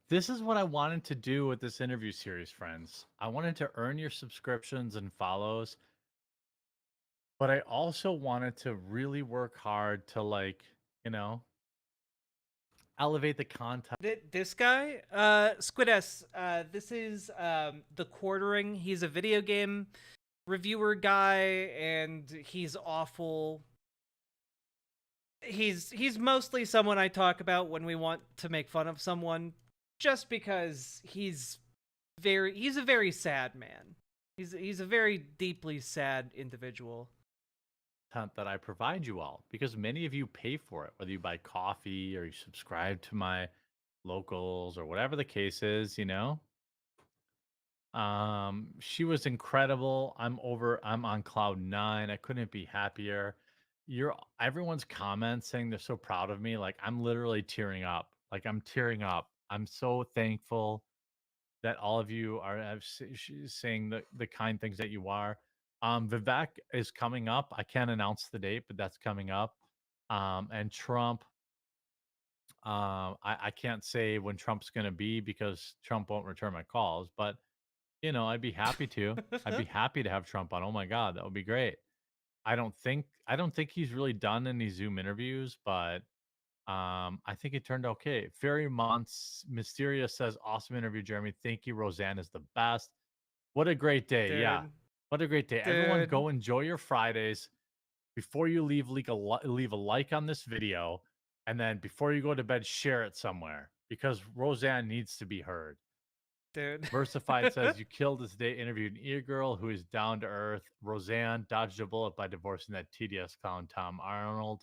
This is what I wanted to do with this interview series, friends. I wanted to earn your subscriptions and follows, but I also wanted to really work hard to, like, elevate the content. This guy, Squid S, this is the Quartering. He's a video game reviewer guy, and he's awful. He's mostly someone I talk about when we want to make fun of someone, just because he's a very sad man. He's a very deeply sad individual. That I provide you all, because many of you pay for it, whether you buy coffee or you subscribe to my locals or whatever the case is. She was incredible. I'm on cloud 9. I couldn't be happier. Everyone's comments saying they're so proud of me. Like, I'm literally tearing up. Like, I'm tearing up. I'm so thankful that all of you are saying the kind things that you are. Vivek is coming up. I can't announce the date, but that's coming up. And Trump, I can't say when Trump's going to be, because Trump won't return my calls, but I'd be happy to. I'd be happy to have Trump on. Oh my God, that would be great. I don't think he's really done any Zoom interviews, but I think it turned okay. Fairy Mysterious says, awesome interview, Jeremy. Thank you. Roseanne is the best. What a great day. Dude. Yeah. What a great day. Everyone go enjoy your Fridays. Before you leave a like on this video. And then before you go to bed, share it somewhere, because Roseanne needs to be heard. Dude. Versified says, you killed this day. Interviewed an e-girl who is down to earth. Roseanne dodged a bullet by divorcing that TDS clown Tom Arnold.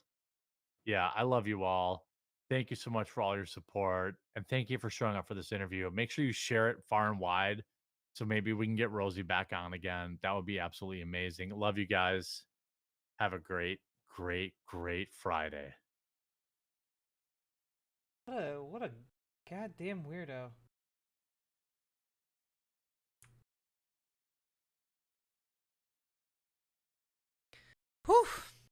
Yeah, I love you all. Thank you so much for all your support. And thank you for showing up for this interview. Make sure you share it far and wide, so maybe we can get Rosie back on again. That would be absolutely amazing. Love you guys. Have a great, great, great Friday. What a goddamn weirdo. Whew.